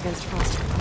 against Foster.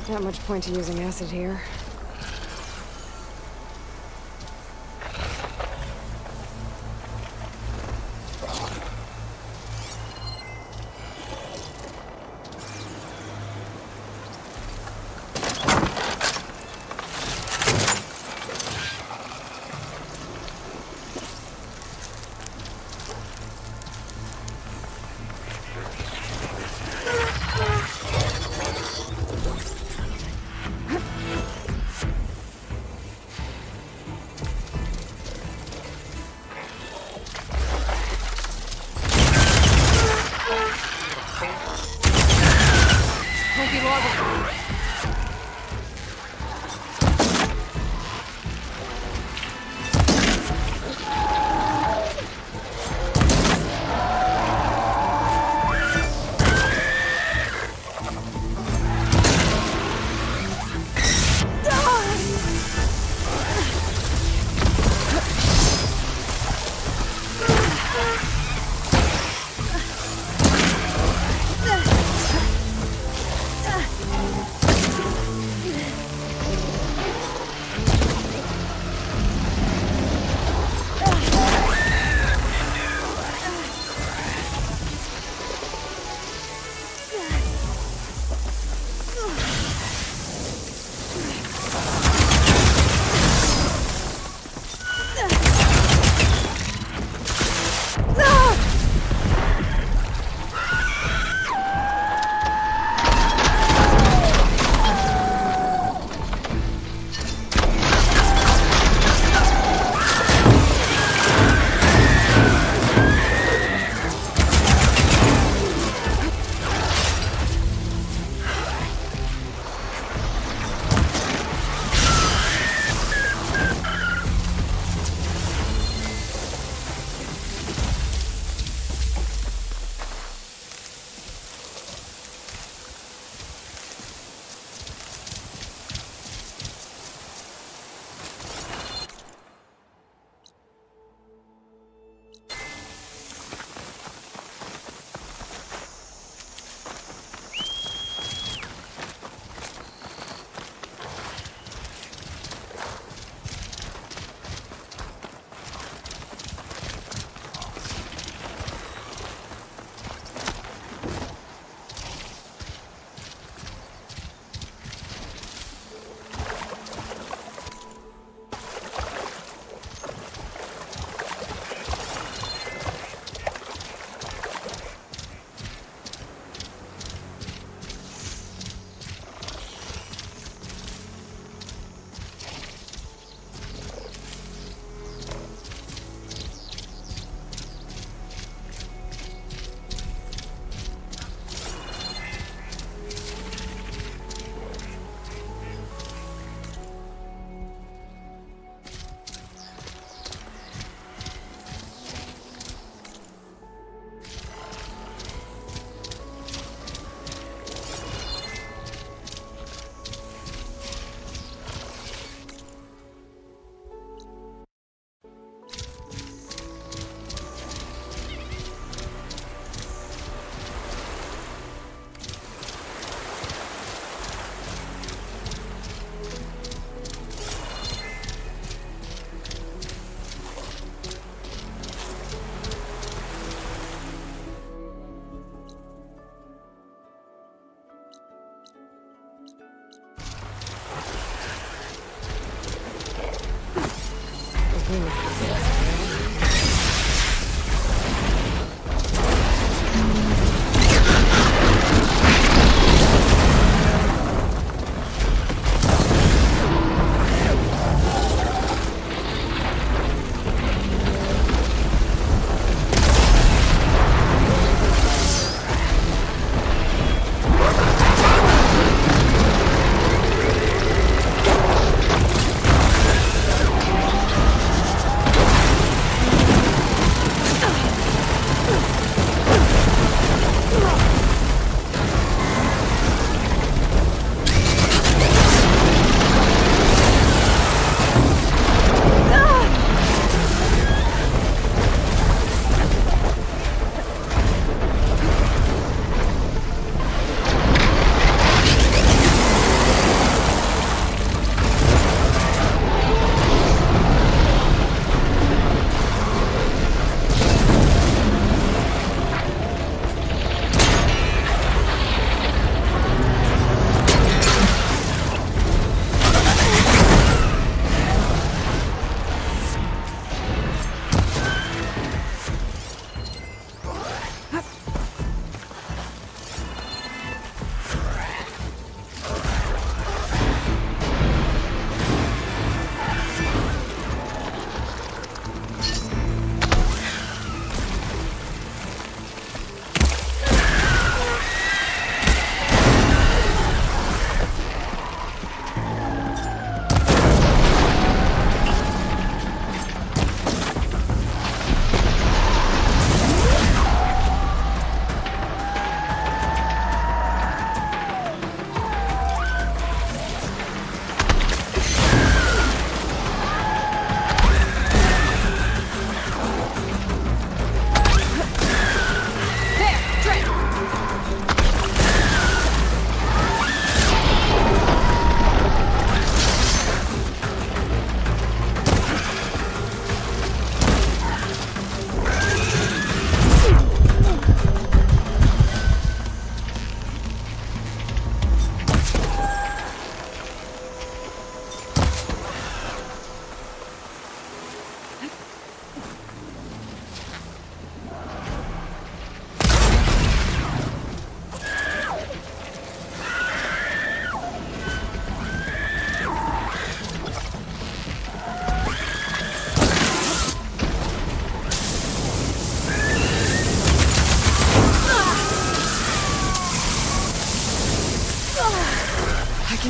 Not much point to using acid here.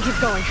keep going.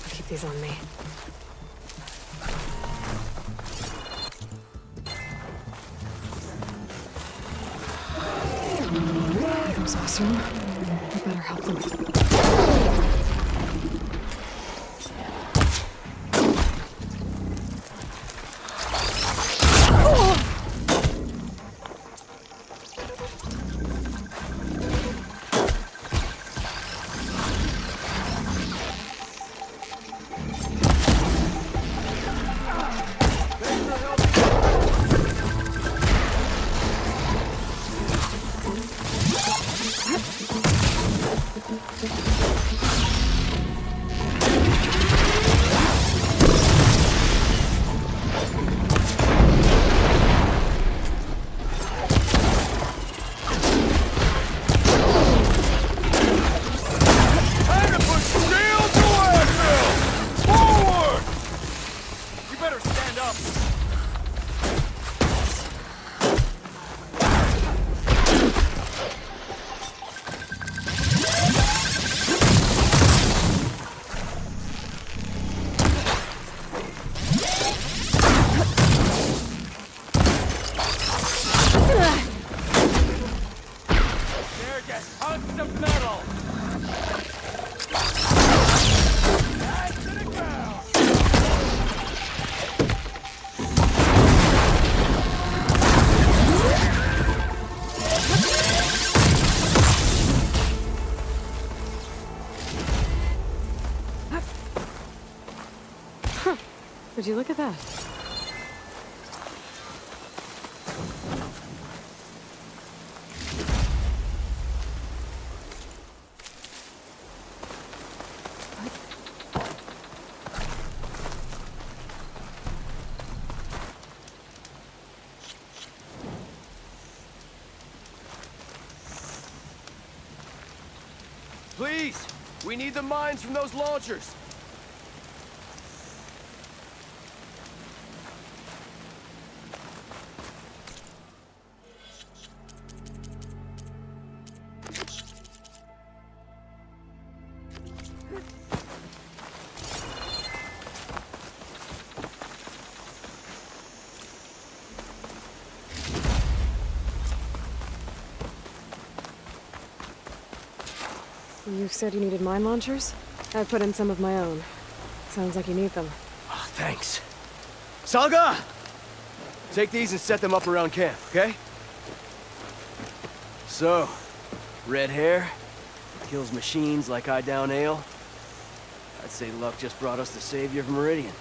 Keep these on me. Here comes Oseram. I better help them. Would you look at that? Please! We need the mines from those launchers! You said you needed mine launchers? I put in some of my own. Sounds like you need them. Oh, thanks. Salga! Take these and set them up around camp, okay? So, red hair, kills machines like I down ale. I'd say luck just brought us the savior of Meridian.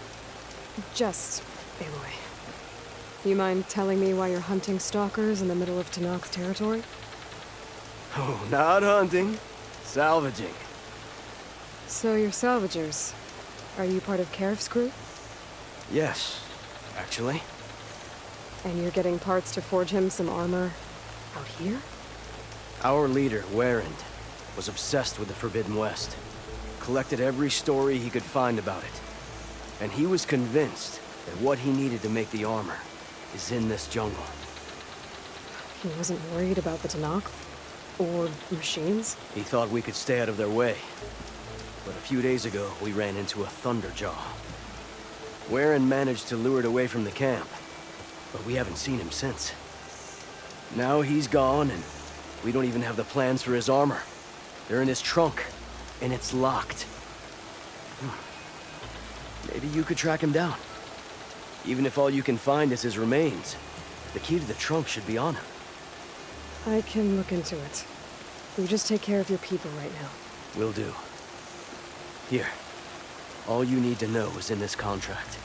Just, Aloy. You mind telling me why you're hunting stalkers in the middle of Tenakth's territory? Oh, not hunting. Salvaging. So you're salvagers. Are you part of Karif's crew? Yes, actually. And you're getting parts to forge him some armor out here? Our leader, Warrand, was obsessed with the Forbidden West. Collected every story he could find about it. And he was convinced that what he needed to make the armor is in this jungle. He wasn't worried about the Tenakth? Or machines? He thought we could stay out of their way. But a few days ago, we ran into a Thunderjaw. Warren managed to lure it away from the camp, but we haven't seen him since. Now he's gone, and we don't even have the plans for his armor. They're in his trunk, and it's locked. Maybe you could track him down. Even if all you can find is his remains, the key to the trunk should be on him. I can look into it. You just take care of your people right now. Will do. Here. All you need to know is in this contract.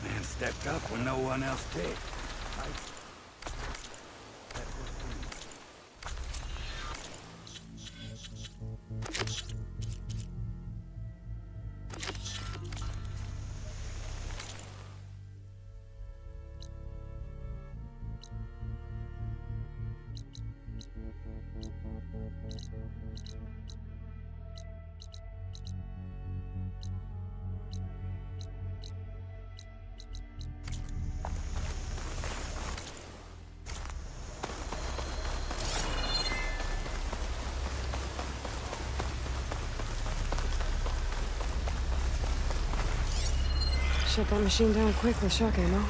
Man stepped up when no one else did. Shut that machine down quick with shock ammo.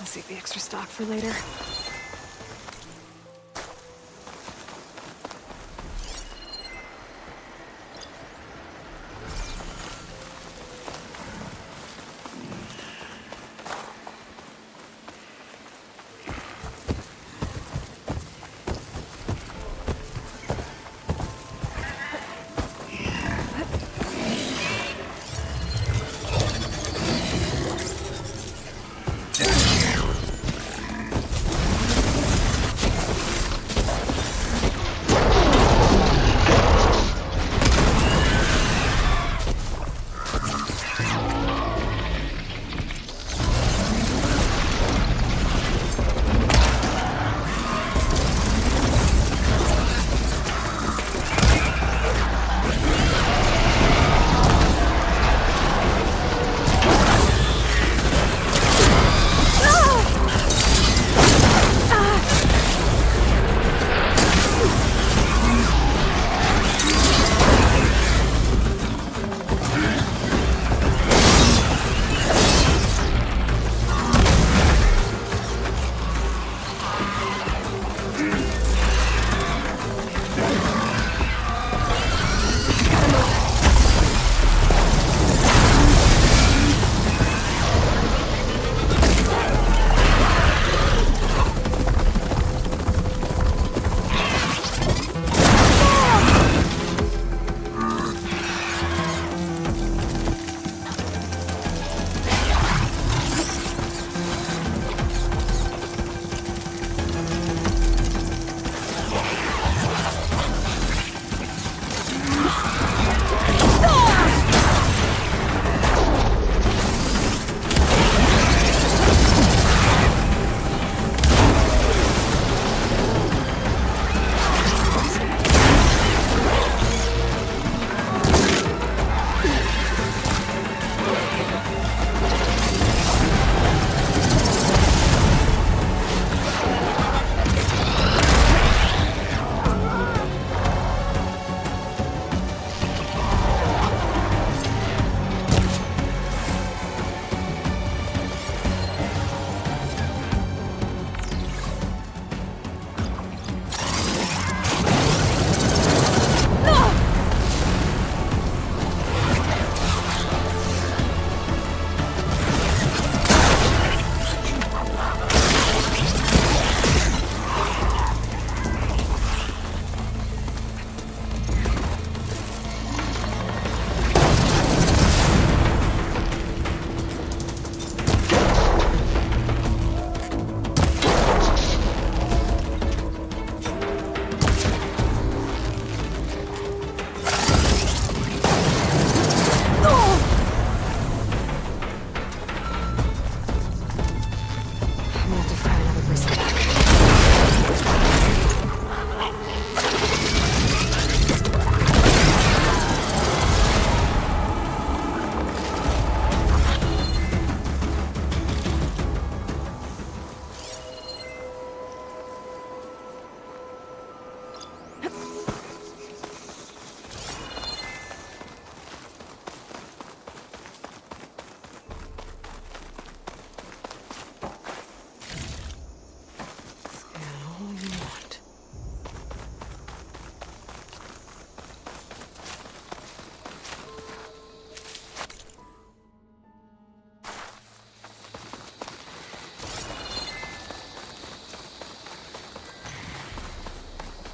save the extra stock for later.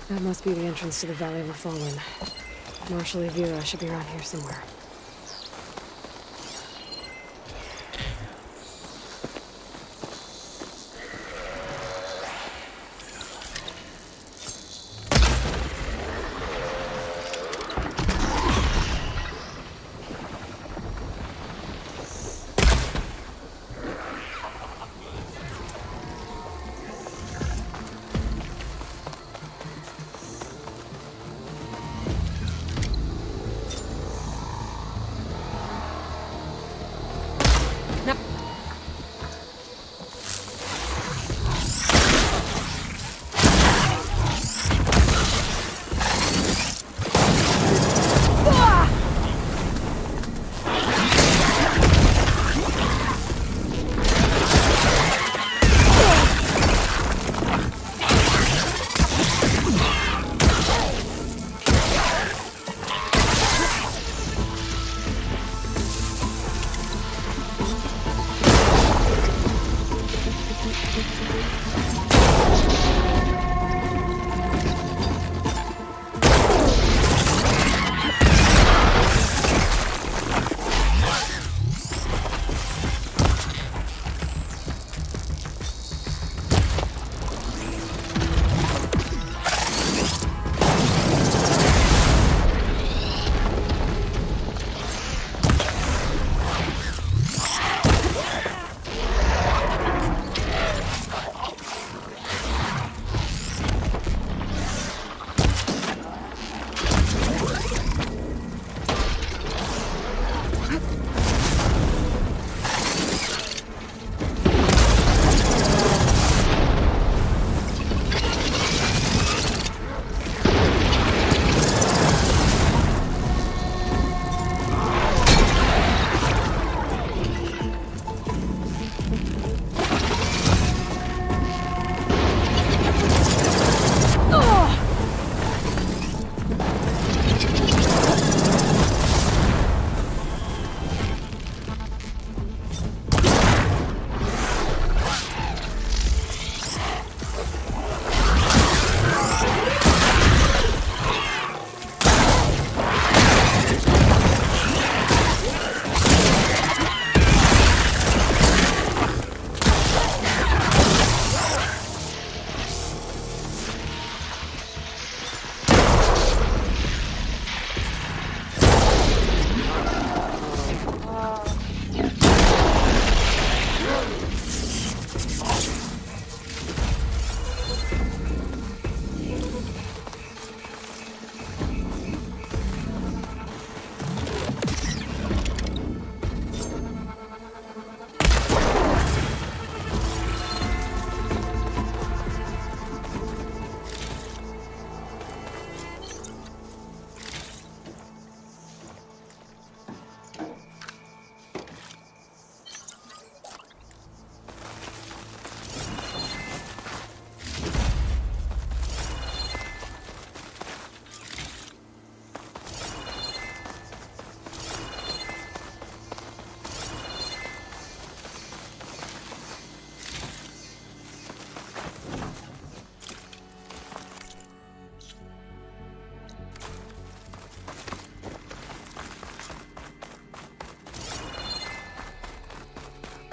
That must be the entrance to the Valley of the Fallen. Marshal Evira should be around here somewhere.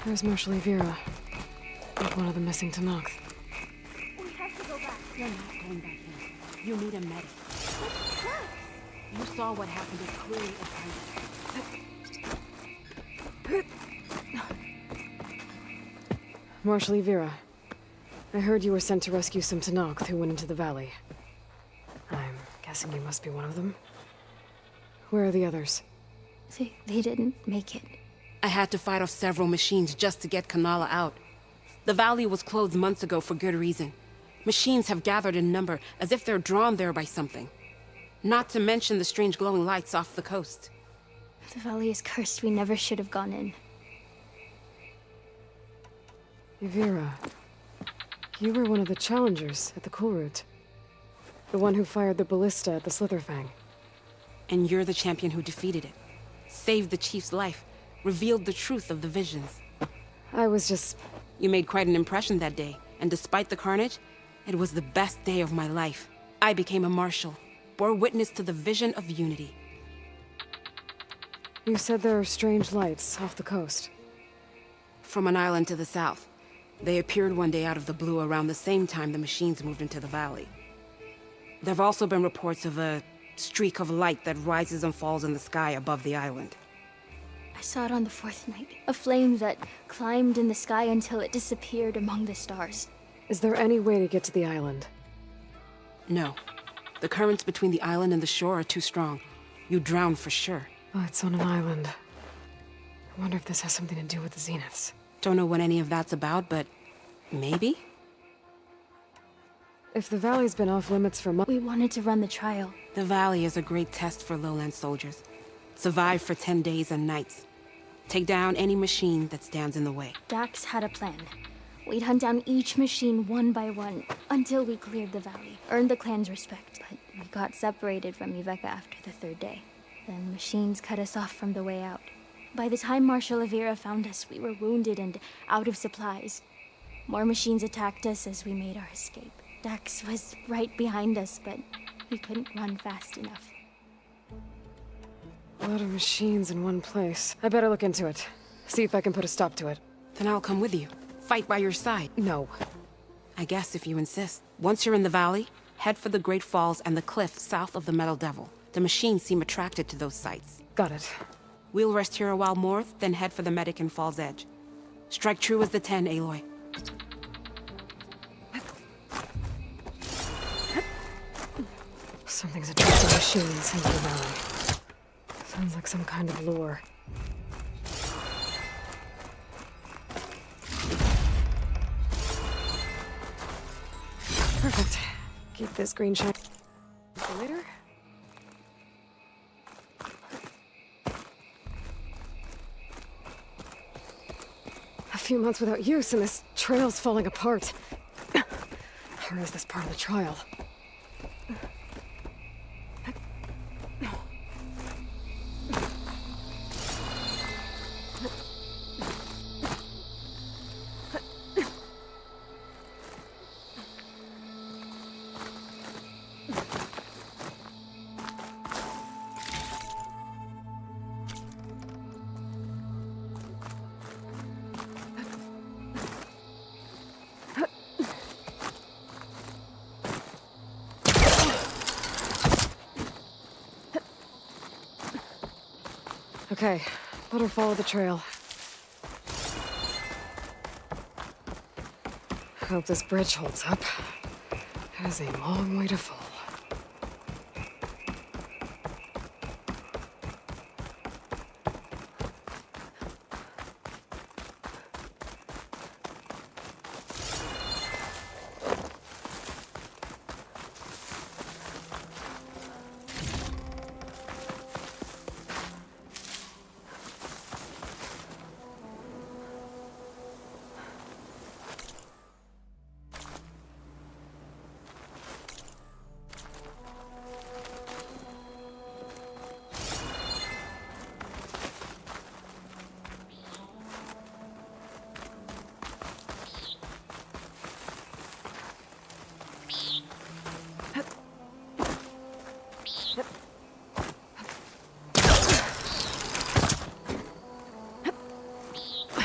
There's Marshal Vera. Like one of the missing Tenakth. We have to go back. You're not going back in. You need a medic. You saw what happened as clearly as I did. Marshal Vera. I heard you were sent to rescue some Tenakth who went into the valley. I'm guessing you must be one of them. Where are the others? They didn't make it. I had to fight off several machines just to get Kanala out. The valley was closed months ago for good reason. Machines have gathered in number, as if they're drawn there by something. Not to mention the strange glowing lights off the coast. The valley is cursed. We never should have gone in. Vera. You were one of the challengers at the Kulrut. The one who fired the ballista at the Slitherfang. And you're the champion who defeated it. Saved the chief's life. Revealed the truth of the visions. I was just... You made quite an impression that day, and despite the carnage, it was the best day of my life. I became a marshal, bore witness to the vision of unity. You said there are strange lights off the coast. From an island to the south. They appeared one day out of the blue around the same time the machines moved into the valley. There have also been reports of a streak of light that rises and falls in the sky above the island. I saw it on the fourth night. A flame that climbed in the sky until it disappeared among the stars. Is there any way to get to the island? No. The currents between the island and the shore are too strong. You drown for sure. Oh, it's on an island. I wonder if this has something to do with the Zeniths. Don't know what any of that's about, but maybe? If the valley's been off limits for months... We wanted to run the trial. The valley is a great test for lowland soldiers. Survive for 10 days and nights. Take down any machine that stands in the way. Dax had a plan. We'd hunt down each machine one by one until we cleared the valley, earned the clan's respect. But we got separated from Iveka after the third day. Then machines cut us off from the way out. By the time Marshal Vera found us, we were wounded and out of supplies. More machines attacked us as we made our escape. Dax was right behind us, but he couldn't run fast enough. A lot of machines in one place. I better look into it. See if I can put a stop to it. Then I'll come with you. Fight by your side. No. I guess if you insist. Once you're in the valley, head for the Great Falls and the cliff south of the Metal Devil. The machines seem attracted to those sites. Got it. We'll rest here a while more, then head for the medic in Fall's Edge. Strike true as the 10, Aloy. Something's attracting machines into the valley. Sounds like some kind of lure. Perfect. Keep this green shine for later. A few months without use and this trail's falling apart. Or is this part of the trial? Okay, better follow the trail. Hope this bridge holds up. It has a long way to fall.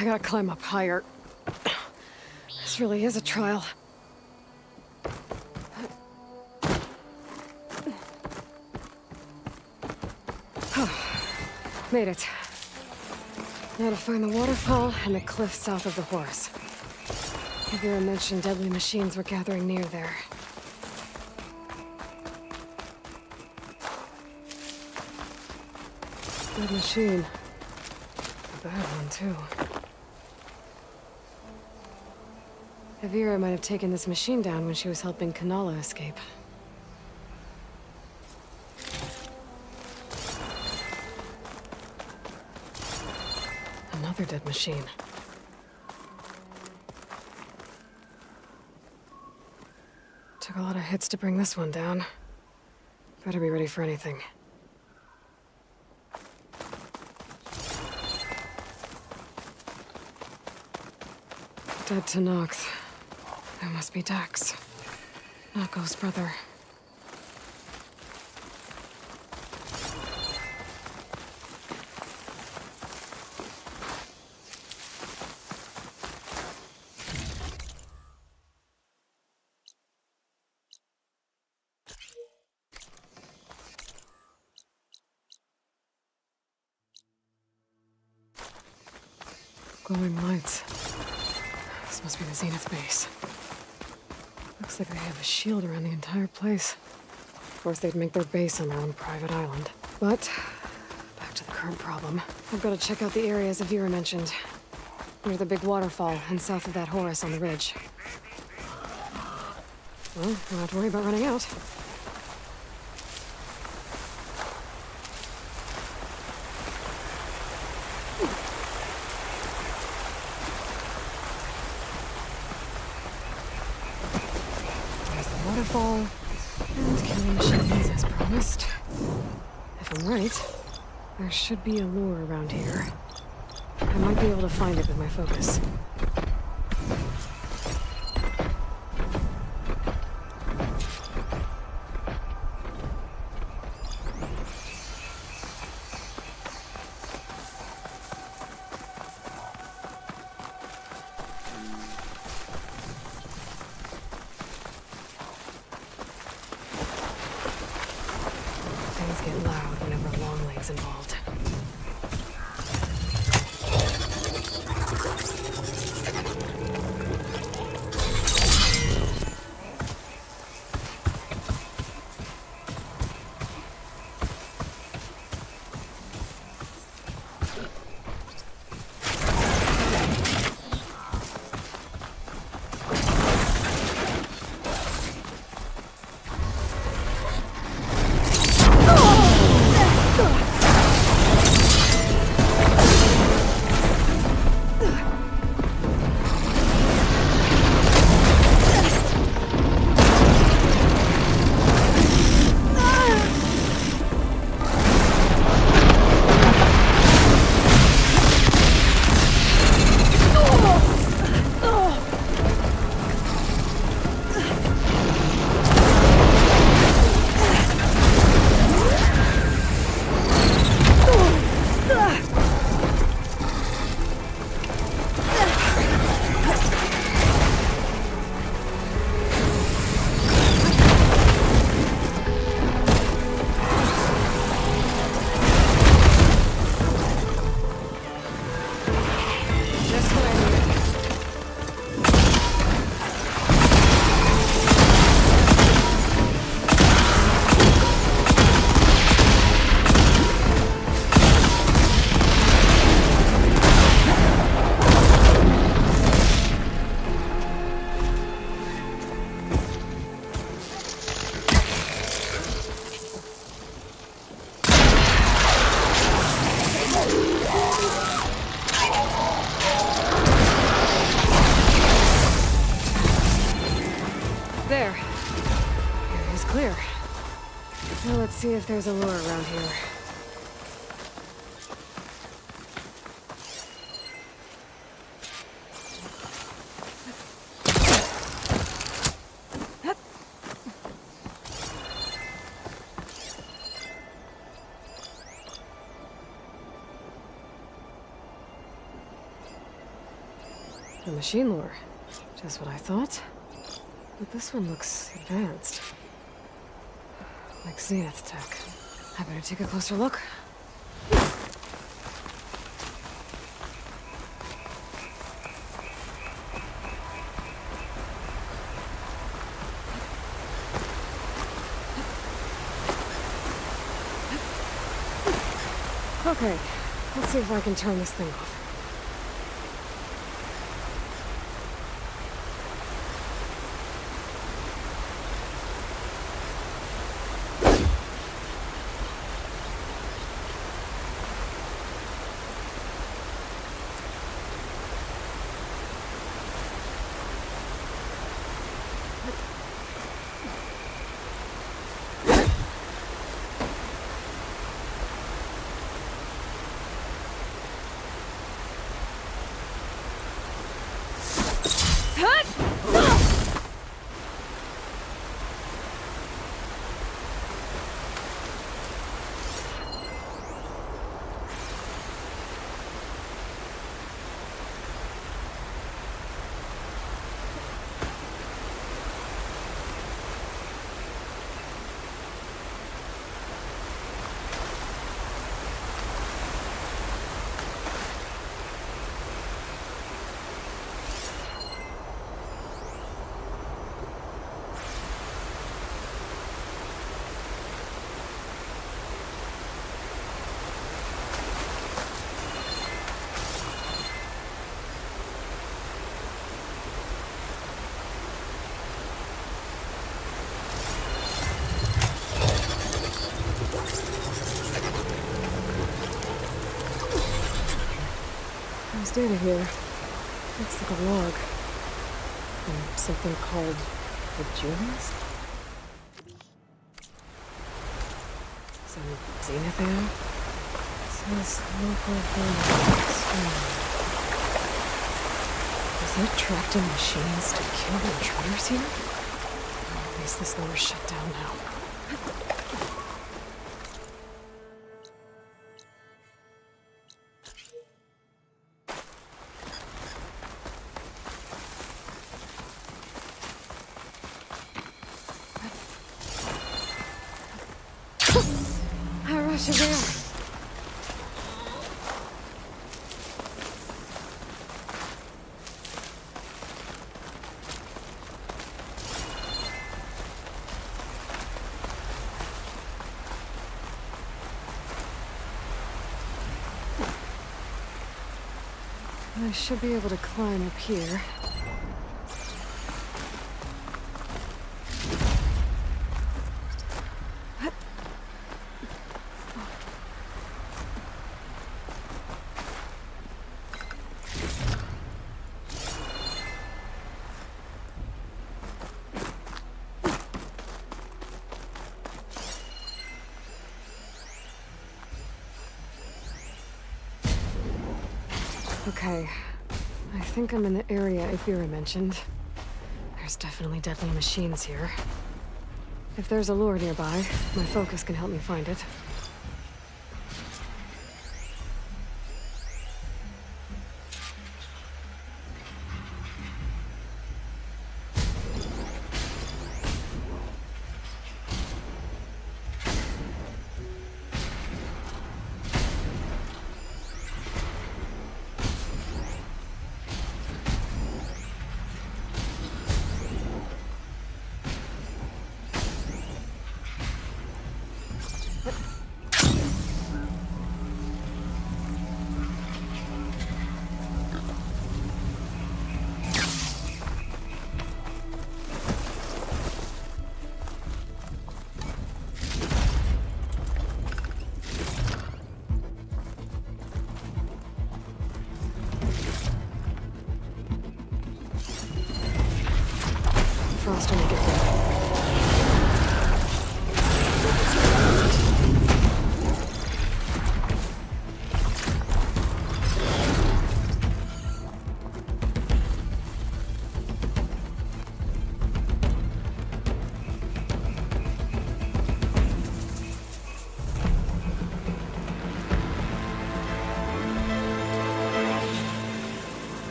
I gotta climb up higher. This really is a trial. Made it. Now to find the waterfall and the cliff south of the Horus. Vera mentioned deadly machines were gathering near there. Dead machine. A bad one, too. Avira might have taken this machine down when she was helping Kanala escape. Another dead machine. Took a lot of hits to bring this one down. Better be ready for anything. Dead to Nox. That must be Dax. Nako's brother. Glowing lights. This must be the Zenith base. Looks like they have a shield around the entire place. Of course, they'd make their base on their own private island. But, back to the current problem. I've got to check out the areas Avira mentioned. Near the big waterfall and south of that Horus on the ridge. Well, don't have to worry about running out. Waterfall, and killing machines as promised. If I'm right, there should be a lure around here. I might be able to find it with my focus. Things get loud whenever Longleg's involved. There. Area's clear. Now let's see if there's a lure around here. the machine lore. Just what I thought. But this one looks advanced. Like Zenith tech. I better take a closer look. Okay, let's see if I can turn this thing off. There's data here. Looks like a log. From something called the Journalist? Some Zenith era? Says local family. Is there trapped in machines to kill intruders here? Or at least this lower's shut down now. There. I should be able to climb up here. Okay, I think I'm in the area Ithira mentioned. There's definitely deadly machines here. If there's a lure nearby, my focus can help me find it.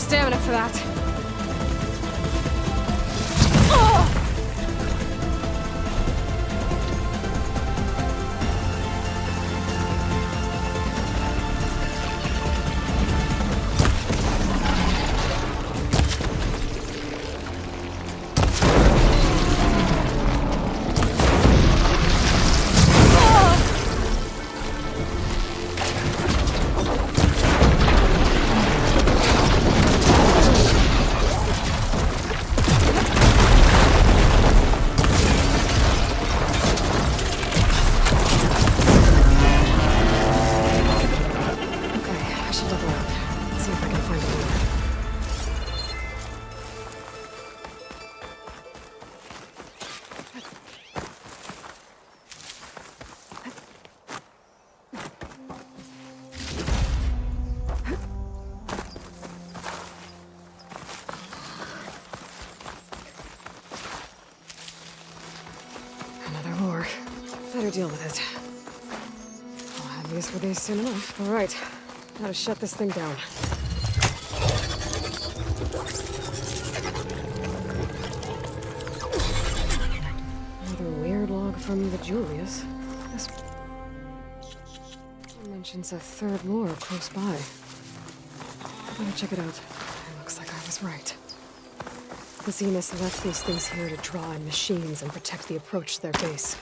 enough stamina for that. Another lure. Better deal with it. I'll have use for these soon enough. All right, gotta shut this thing down. Another weird log from the Julius. This one mentions a third lure close by. Better check it out. It looks like I was right. The Zeniths left these things here to draw in machines and protect the approach to their base.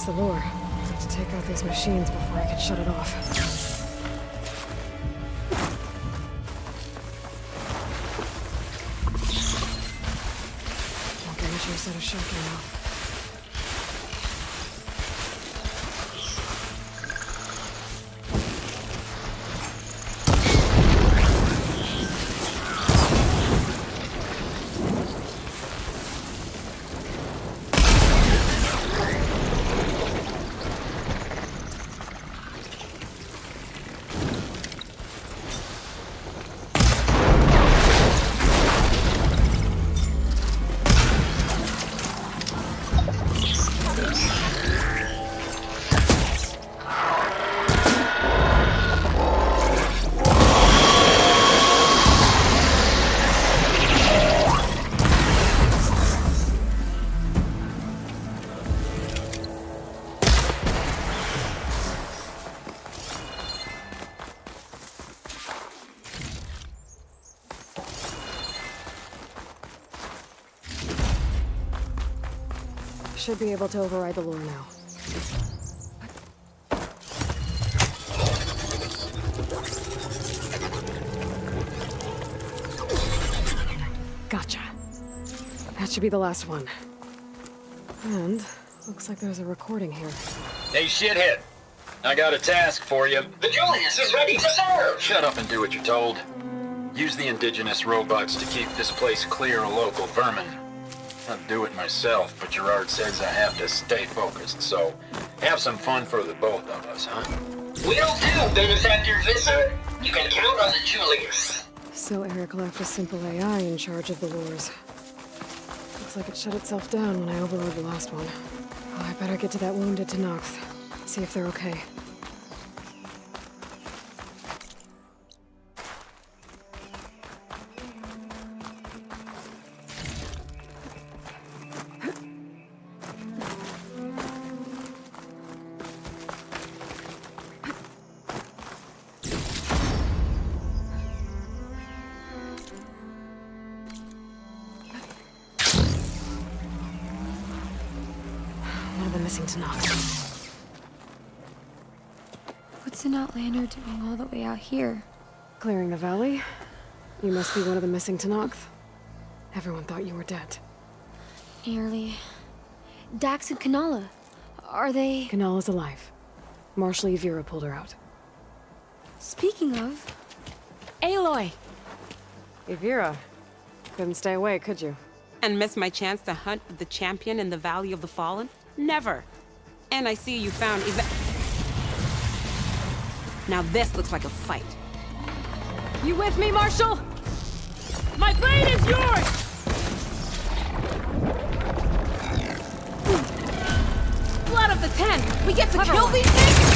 The lure. I have to take out these machines before I can shut it off. No damages. almost out of shock ammo. Should be able to override the lure now. Gotcha. That should be the last one. And looks like there's a recording here. Hey, shithead. I got a task for you. The Julius is ready to serve! Shut up and do what you're told. Use the indigenous robots to keep this place clear of local vermin. I'd do it myself, but Gerard says I have to stay focused, so have some fun for the both of us, huh? Will do, Benefactor Visser. You can count on the Julius. So Eric left a simple AI in charge of the lures. Looks like it shut itself down when I overrode the last one. Oh, I better get to that wounded Tenakth. See if they're okay. One of the missing Tenakth. What's an Outlander doing all the way out here? Clearing the valley? You must be one of the missing Tenakth. Everyone thought you were dead. Nearly. Dax and Kanala. Are they... Kanala's alive. Marshal Yvira pulled her out. Speaking of... Aloy! Yvira, couldn't stay away, could you? And miss my chance to hunt with the champion in the Valley of the Fallen? Never. And I see you found Now this looks like a fight. You with me, Marshal? My blade is yours! Blood of the Ten! We get to kill these things?!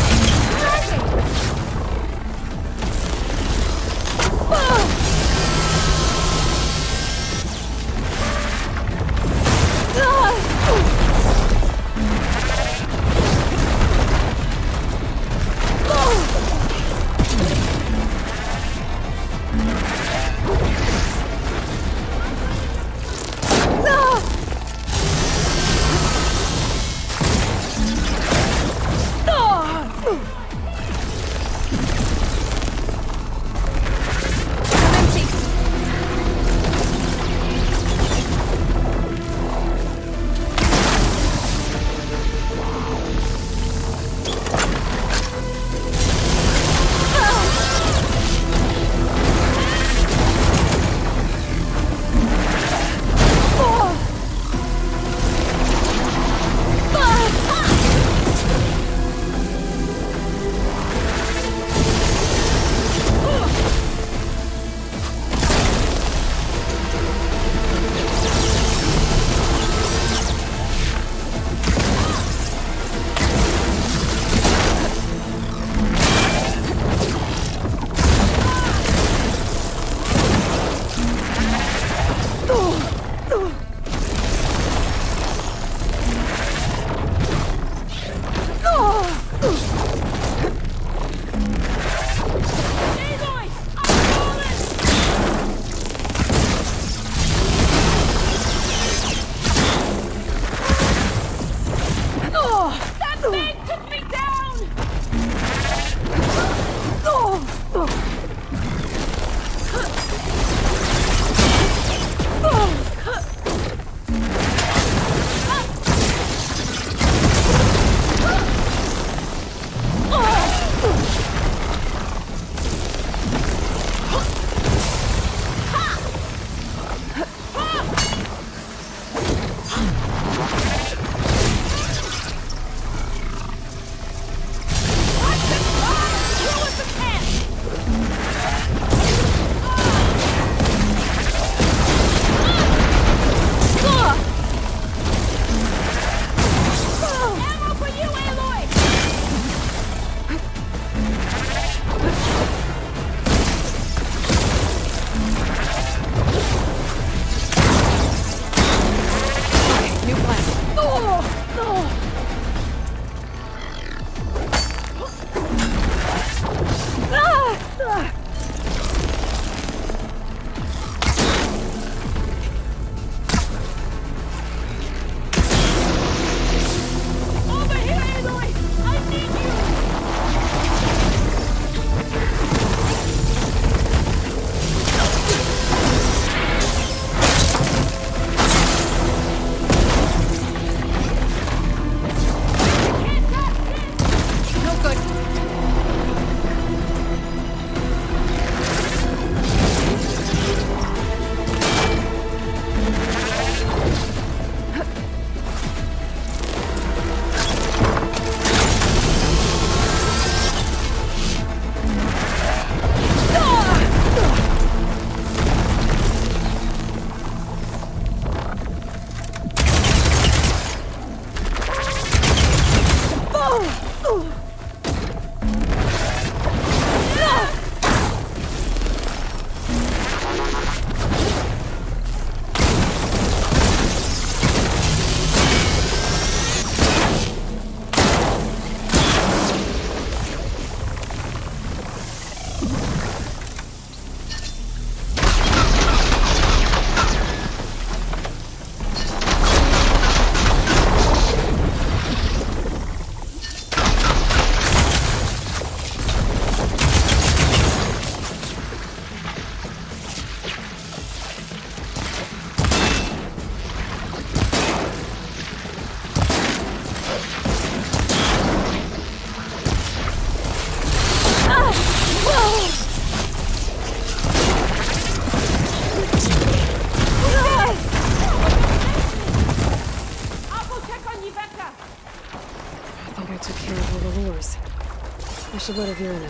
should let Avira know.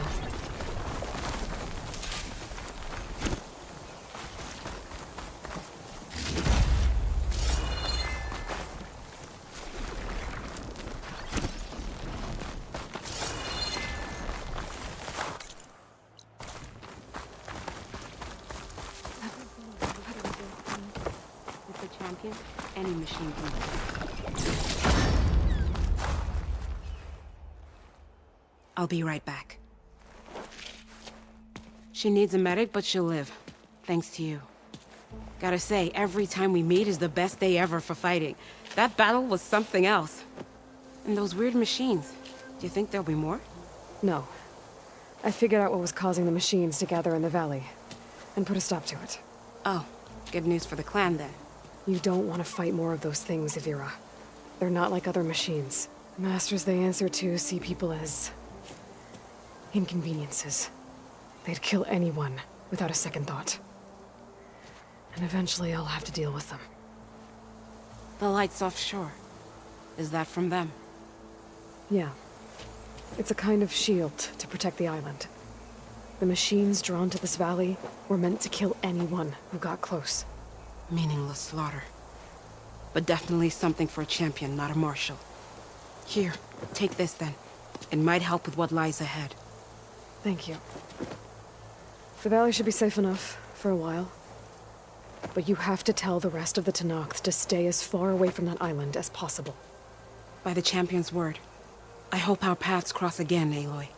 With the champion, any machine can do. I'll be right back. She needs a medic, but she'll live. Thanks to you. Gotta say, every time we meet is the best day ever for fighting. That battle was something else. And those weird machines. Do you think there'll be more? No. I figured out what was causing the machines to gather in the valley, and put a stop to it. Oh, good news for the clan then. You don't want to fight more of those things, Avira. They're not like other machines. The masters they answer to see people as inconveniences. They'd kill anyone without a second thought. And eventually I'll have to deal with them. The lights offshore. Is that from them? Yeah. It's a kind of shield to protect the island. The machines drawn to this valley were meant to kill anyone who got close. Meaningless slaughter. But definitely something for a champion, not a marshal. Here, take this then. It might help with what lies ahead. Thank you. The valley should be safe enough for a while. But you have to tell the rest of the Tenakth to stay as far away from that island as possible. By the champion's word. I hope our paths cross again, Aloy.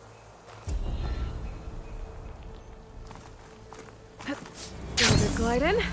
Gonna glide in.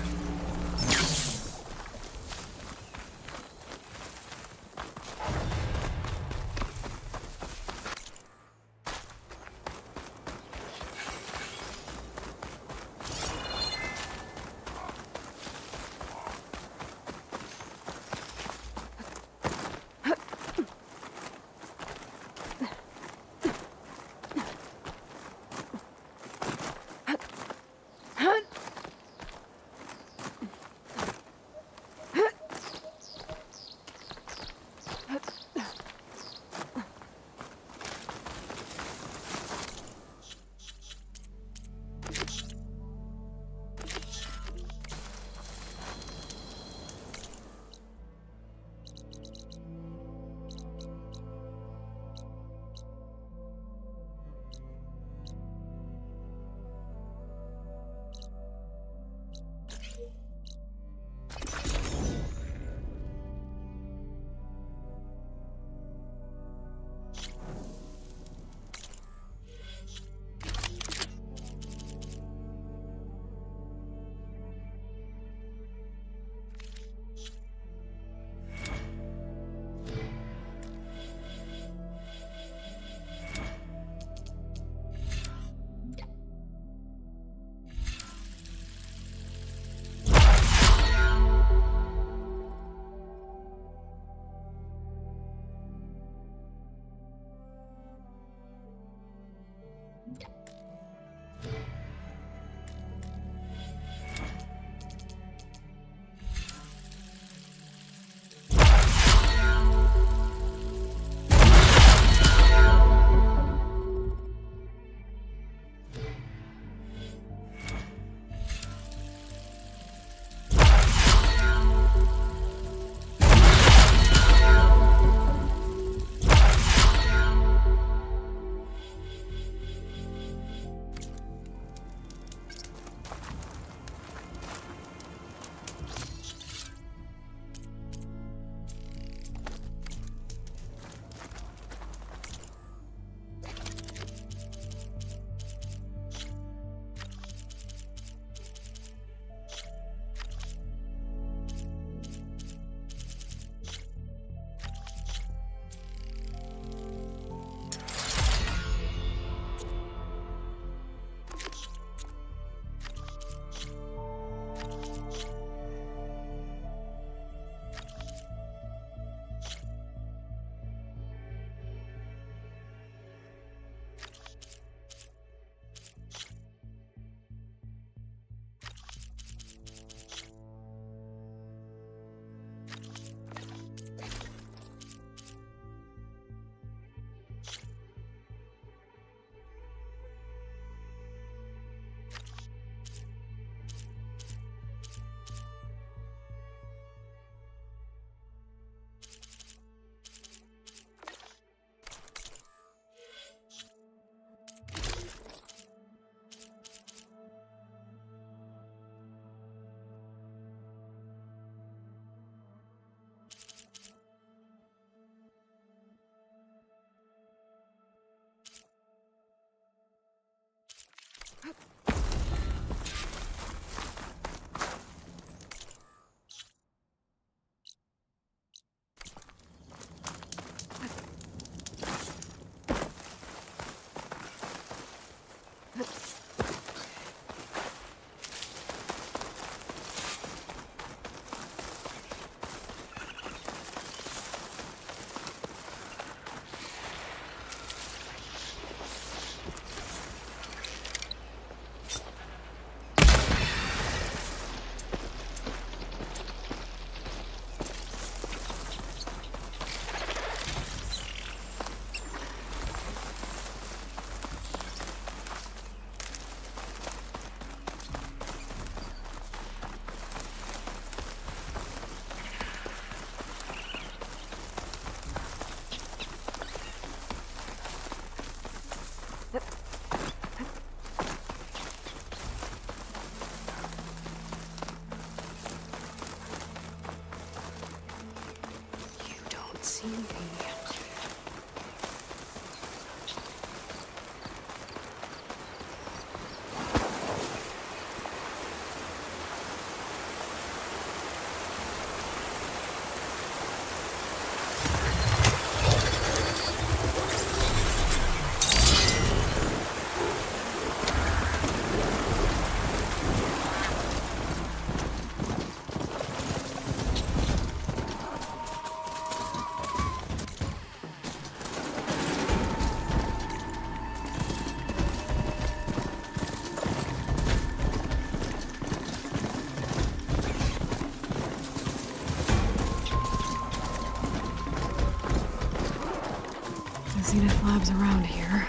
Zenith Lab's around here.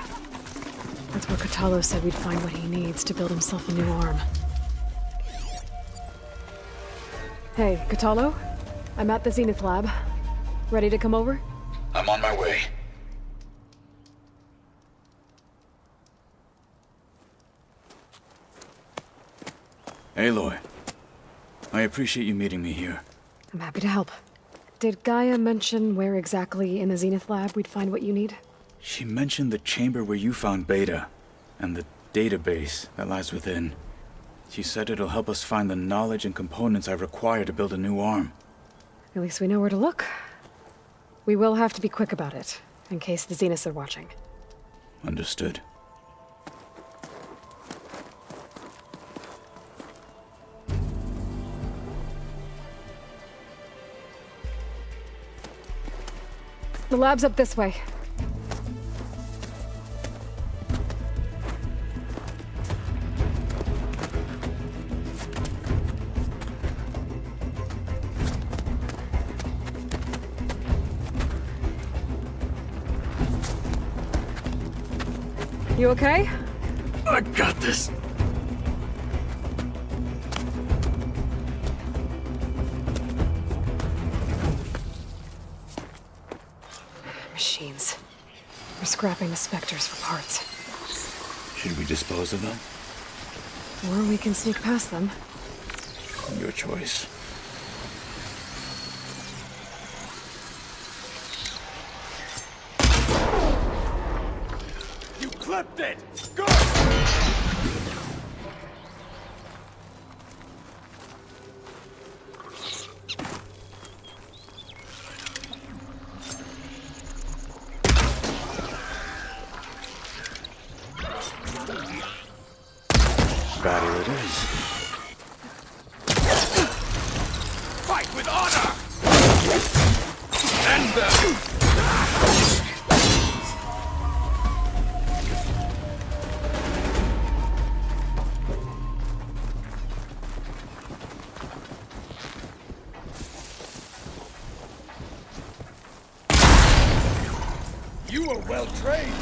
That's where Kotallo said we'd find what he needs to build himself a new arm. Hey, Kotallo? I'm at the Zenith Lab. Ready to come over? I'm on my way. Aloy, I appreciate you meeting me here. I'm happy to help. Did Gaia mention where exactly in the Zenith Lab we'd find what you need? She mentioned the chamber where you found Beta, and the database that lies within. She said it'll help us find the knowledge and components I require to build a new arm. At least we know where to look. We will have to be quick about it, in case the Zeniths are watching. Understood. The lab's up this way. You okay? I got this. Machines. We're scrapping the Spectres for parts. Should we dispose of them? Or we can sneak past them. Your choice. You clipped it! Good! Battle it is. Fight with honor! End them! You were well trained.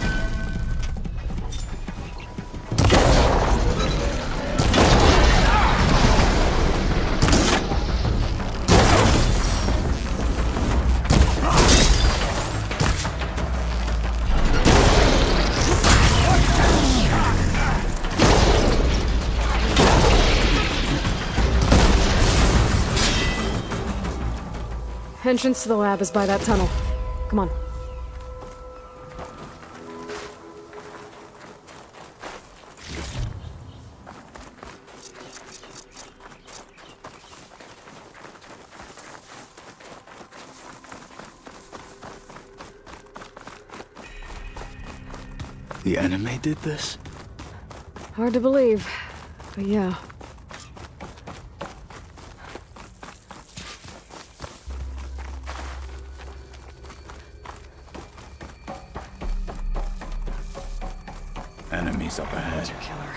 Entrance to the lab is by that tunnel. Come on. The enemy did this? Hard to believe, but yeah. Enemies up ahead. Killer.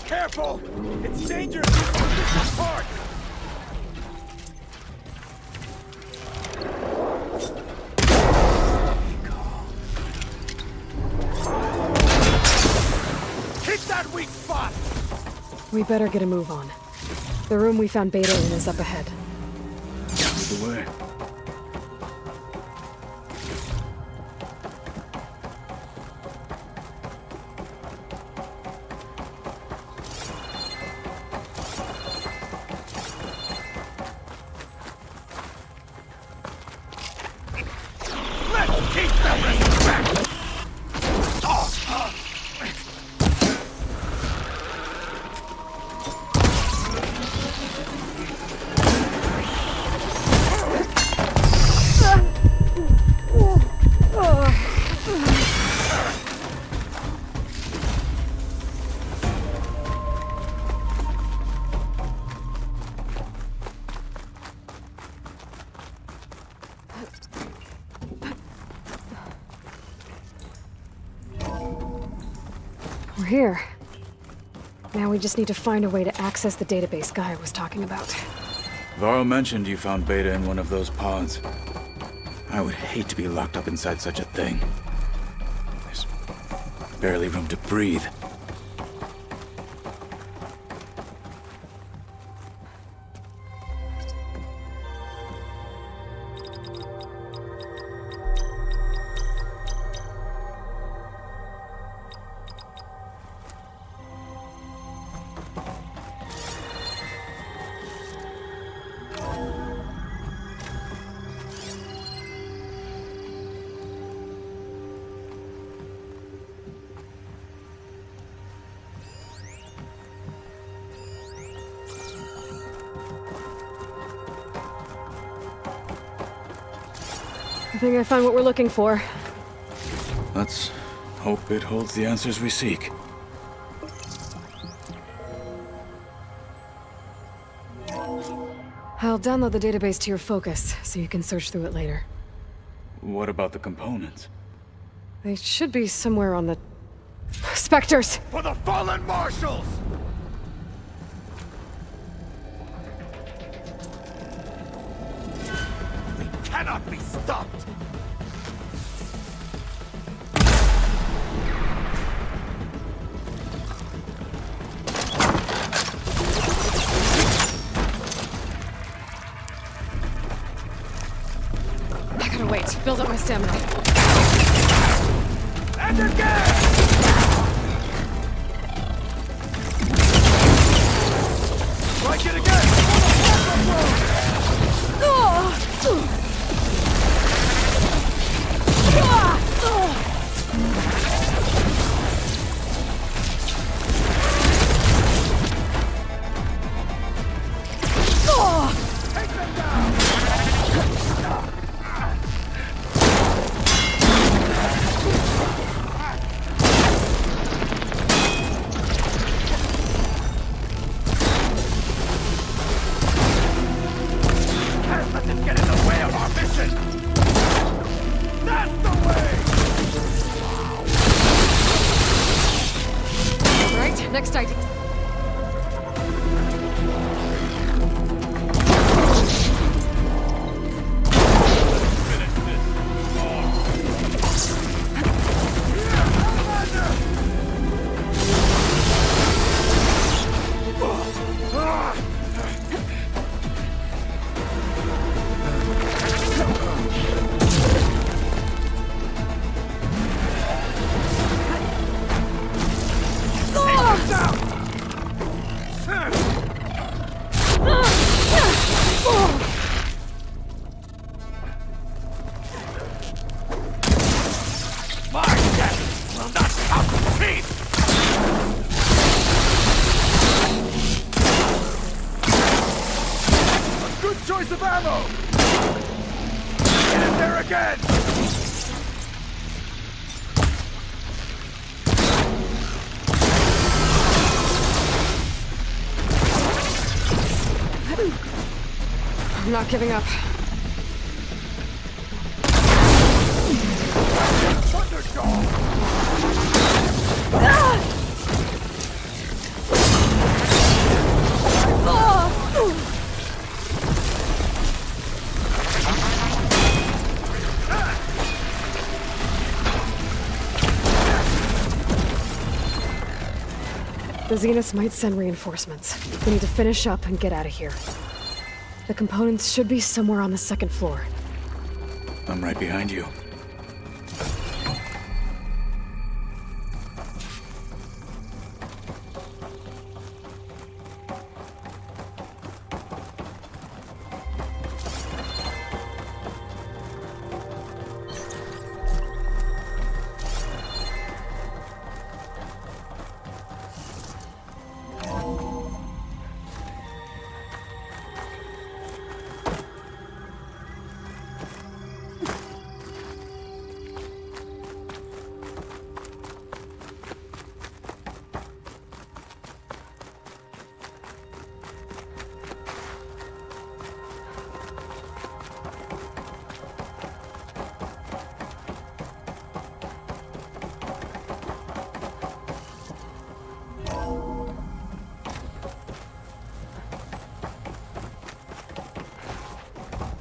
Careful! It's dangerous to move this apart! Hit that weak spot! We better get a move on. The room we found Beta in is up ahead. Lead the way. here. Now we just need to find a way to access the database Gaia was talking about. Varro mentioned you found Beta in one of those pods. I would hate to be locked up inside such a thing. There's barely room to breathe. I think I found what we're looking for. Let's hope it holds the answers we seek. I'll download the database to your Focus, so you can search through it later. What about the components? They should be somewhere on the... Spectres! For the fallen marshals! We cannot be stopped! I gotta wait, build up my stamina. And again! Strike it again! Take them down! Can't let them get in the way of our mission! That's the way! Right, next idea. My death will not come cheap! A good choice of ammo! Get in there again! I'm not giving up. Thunderstorm! The Zeniths might send reinforcements. We need to finish up and get out of here. The components should be somewhere on the second floor. I'm right behind you.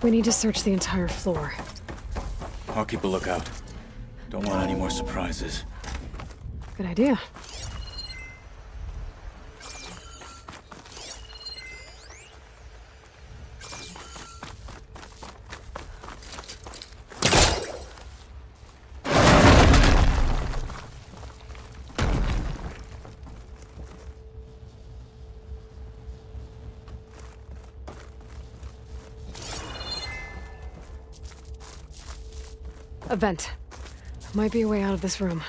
We need to search the entire floor. I'll keep a lookout. Don't want any more surprises. Good idea. A vent. Might be a way out of this room.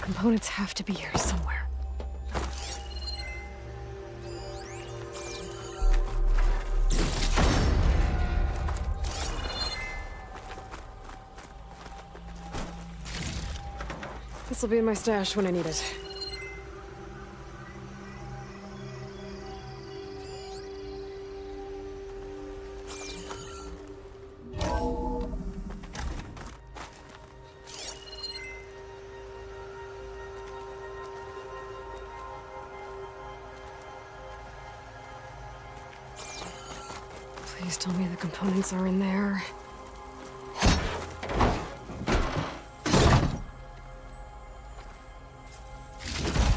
Components have to be here somewhere. This'll be in my stash when I need it. Please tell me the components are in there.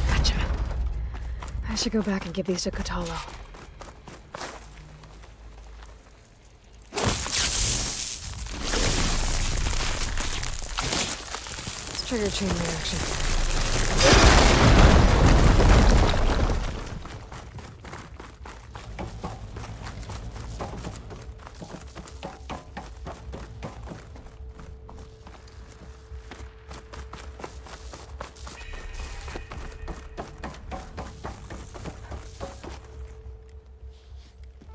Gotcha. I should go back and give these to Kotallo. Let's trigger a chain reaction.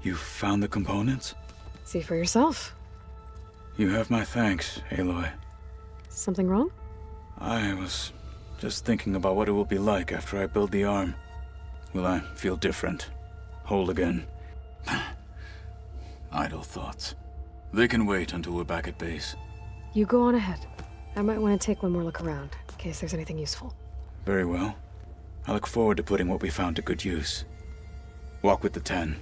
You found the components? See for yourself. You have my thanks, Aloy. Something wrong? I was just thinking about what it will be like after I build the arm. Will I feel different? Whole again? Idle thoughts. They can wait until we're back at base. You go on ahead. I might want to take one more look around, in case there's anything useful. Very well. I look forward to putting what we found to good use. Walk with the 10.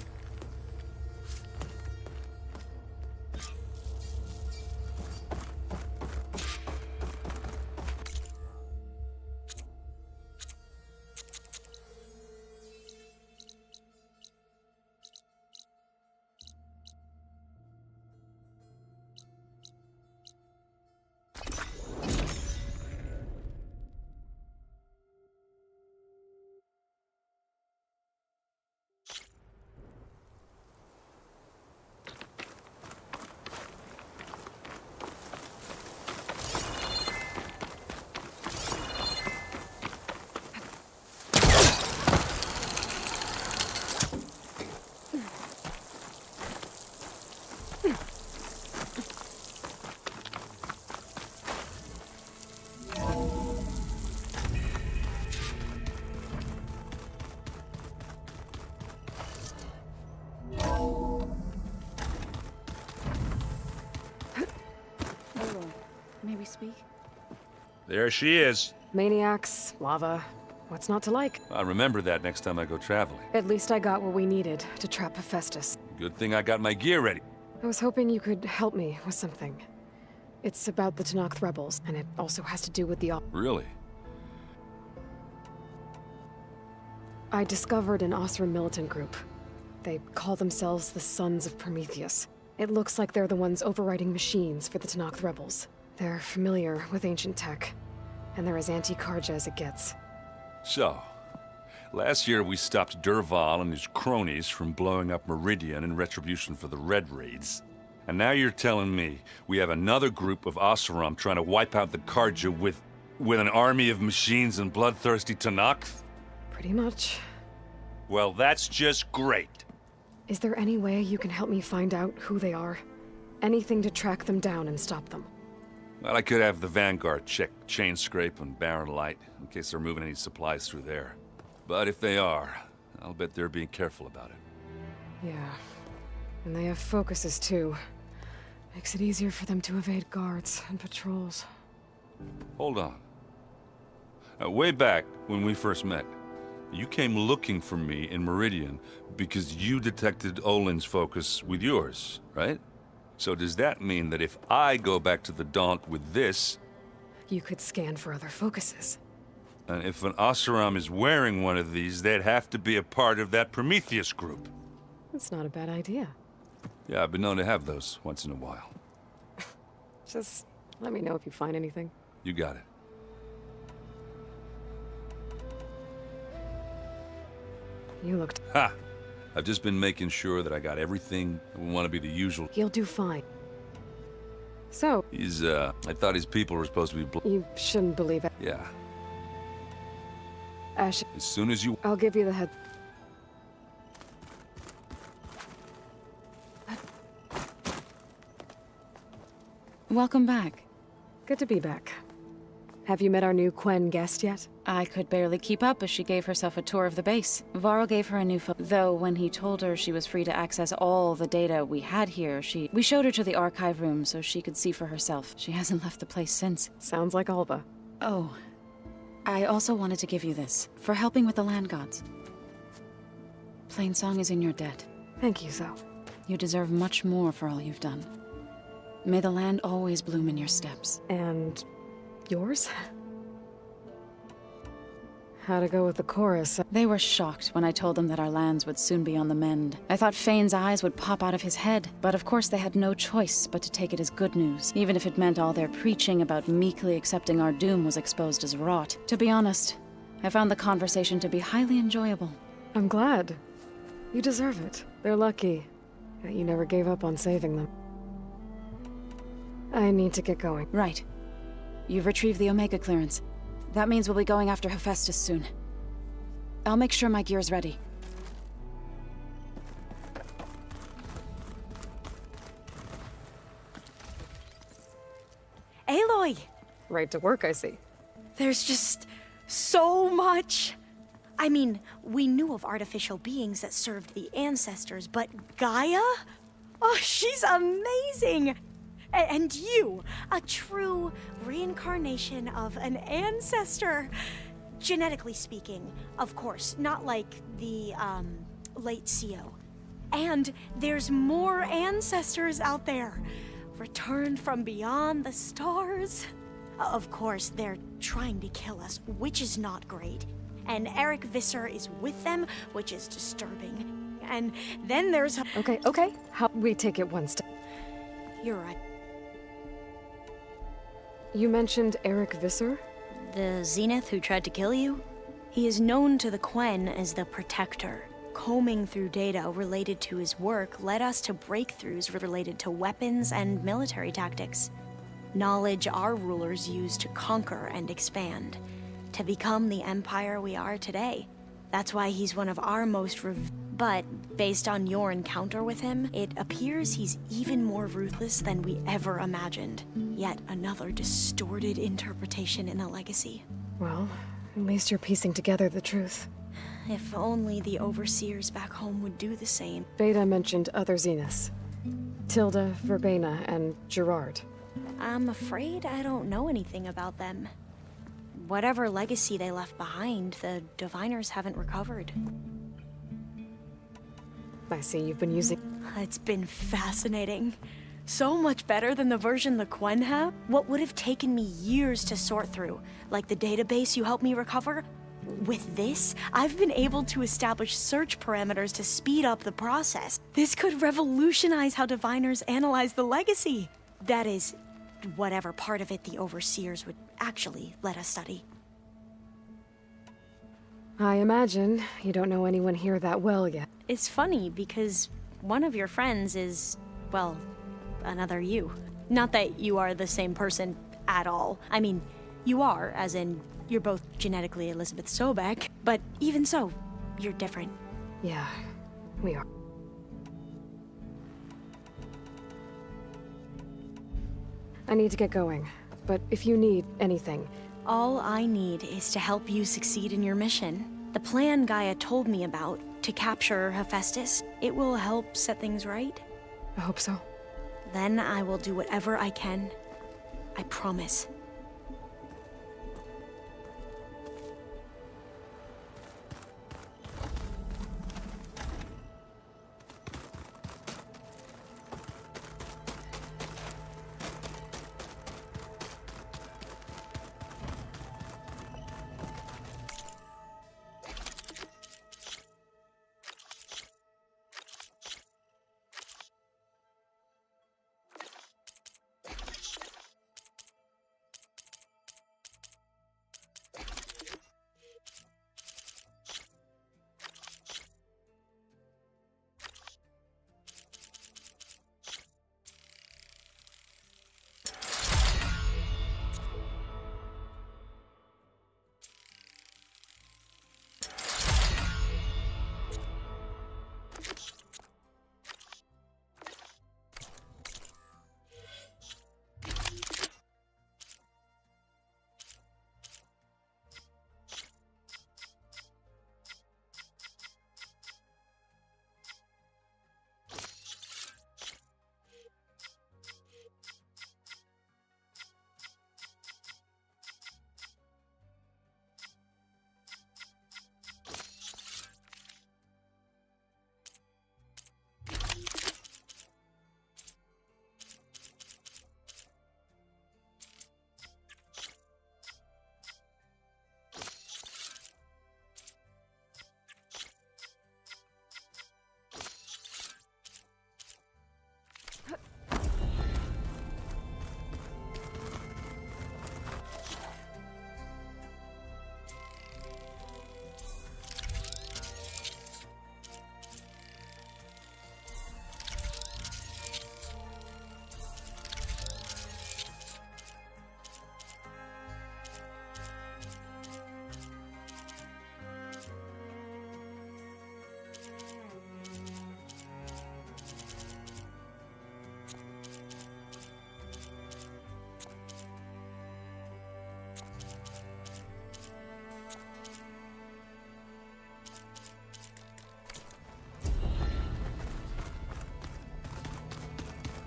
There she is. Maniacs, lava, What's not to like? I'll remember that next time I go traveling. At least I got what we needed to trap Hephaestus. Good thing I got my gear ready. I was hoping you could help me with something. It's about the Tenakth rebels, and it also has to do with the... Really? I discovered an Osram militant group. They call themselves the Sons of Prometheus. It looks like they're the ones overriding machines for the Tenakth rebels. They're familiar with ancient tech, and they're as anti-Carja as it gets. So, last year we stopped Dervahl and his cronies from blowing up Meridian in retribution for the Red Raids. And now you're telling me we have another group of Oseram trying to wipe out the Carja with an army of machines and bloodthirsty Tenakth? Pretty much. Well, that's just great. Is there any way you can help me find out who they are? Anything to track them down and stop them. Well, I could have the Vanguard check Chain Scrape and Barren Light, in case they're moving any supplies through there. But if they are, I'll bet they're being careful about it. Yeah. And they have focuses, too. Makes it easier for them to evade guards and patrols. Hold on. Way back, when we first met, you came looking for me in Meridian because you detected Olin's focus with yours, right? So does that mean that if I go back to the Daunt with this... You could scan for other focuses. And if an Oseram is wearing one of these, they'd have to be a part of that Prometheus group. That's not a bad idea. Yeah, I've been known to have those once in a while. Just let me know if you find anything. You got it. You looked... Ha! I've just been making sure that I got everything that would want to be the usual. You'll do fine. So... I thought his people were supposed to be You shouldn't believe it. Yeah. Ash, As soon as you... I'll give you the head... Welcome back. Good to be back. Have you met our new Quen guest yet? I could barely keep up as she gave herself a tour of the base. Varl gave her a new phone, though when he told her she was free to access all the data we had here, we showed her to the archive room so she could see for herself. She hasn't left the place since. Sounds like Alva. Oh, I also wanted to give you this, for helping with the land gods. Plainsong is in your debt. Thank you, Zoe. You deserve much more for all you've done. May the land always bloom in your steps. And... yours? How to go with the chorus? They were shocked when I told them that our lands would soon be on the mend. I thought Fane's eyes would pop out of his head, but of course they had no choice but to take it as good news, even if it meant all their preaching about meekly accepting our doom was exposed as rot. To be honest, I found the conversation to be highly enjoyable. I'm glad. You deserve it. They're lucky that you never gave up on saving them. I need to get going. Right. You've retrieved the Omega clearance. That means we'll be going after Hephaestus soon. I'll make sure my gear's ready. Aloy! Right to work, I see. There's just so much. I mean, we knew of artificial beings that served the ancestors, but Gaia? Oh, she's amazing! And you, a true reincarnation of an ancestor. Genetically speaking, of course, not like the, late CO. And there's more ancestors out there, returned from beyond the stars. Of course, they're trying to kill us, which is not great. And Eric Visser is with them, which is disturbing. And then there's... Okay. How we take it one step. You're right. You mentioned Eric Visser? The Zenith who tried to kill you? He is known to the Quen as the Protector. Combing through data related to his work led us to breakthroughs related to weapons and military tactics. Knowledge our rulers used to conquer and expand, to become the empire we are today. That's why he's one of our most But, based on your encounter with him, it appears he's even more ruthless than we ever imagined. Yet another distorted interpretation in a legacy. Well, at least you're piecing together the truth. If only the overseers back home would do the same. Beta mentioned other Zeniths. Tilda, Verbena, and Gerard. I'm afraid I don't know anything about them. whatever legacy they left behind, the Diviners haven't recovered. I see you've been using... It's been fascinating. So much better than the version the Quen have. What would have taken me years to sort through, like the database you helped me recover, with this, I've been able to establish search parameters to speed up the process. This could revolutionize how Diviners analyze the legacy. That is, whatever part of it the Overseers would actually let us study. I imagine you don't know anyone here that well yet. It's funny because one of your friends is, well, another you. Not that you are the same person at all. I mean, you are, as in, you're both genetically Elizabeth Sobek, but even so, you're different. Yeah, we are. I need to get going, but if you need anything... All I need is to help you succeed in your mission. The plan Gaia told me about, to capture Hephaestus, it will help set things right. I hope so. Then I will do whatever I can. I promise.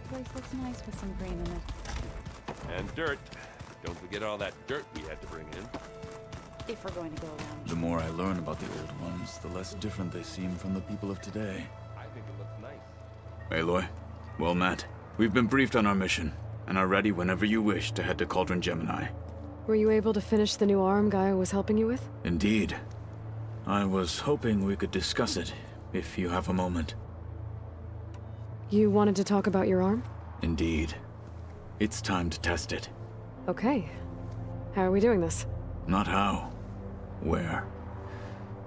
Place looks nice with some green in it. And dirt. Don't forget all that dirt we had to bring in. If we're going to go around. The more I learn about the old ones, the less different they seem from the people of today. I think it looks nice. Aloy, well met. We've been briefed on our mission, and are ready whenever you wish to head to Cauldron Gemini. Were you able to finish the new arm Gaia was helping you with? Indeed. I was hoping we could discuss it, if you have a moment. You wanted to talk about your arm? Indeed. It's time to test it. Okay. How are we doing this? Not how. Where?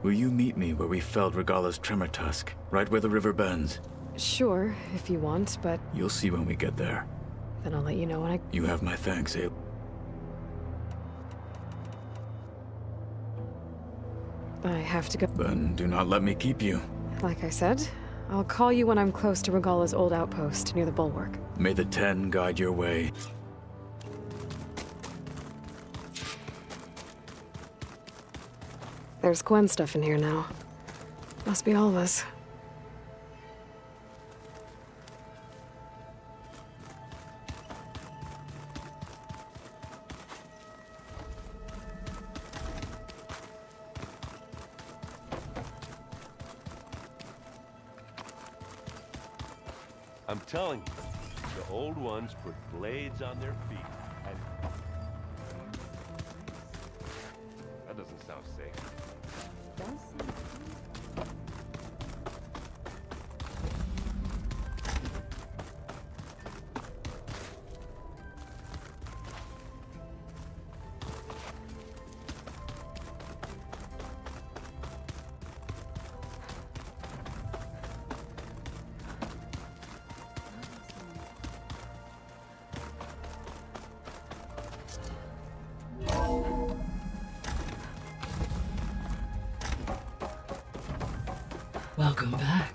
Will you meet me where we felled Regala's tremor tusk, right where the river bends? Sure, if you want, but... You'll see when we get there. Then I'll let you know when I... You have my thanks, Aloy. I have to go. Then do not let me keep you. Like I said, I'll call you when I'm close to Regala's old outpost near the bulwark. May the Ten guide your way. There's Gwen stuff in here now. Must be all of us. I'm telling you, the old ones put blades on their feet, and... That doesn't sound safe. Welcome back.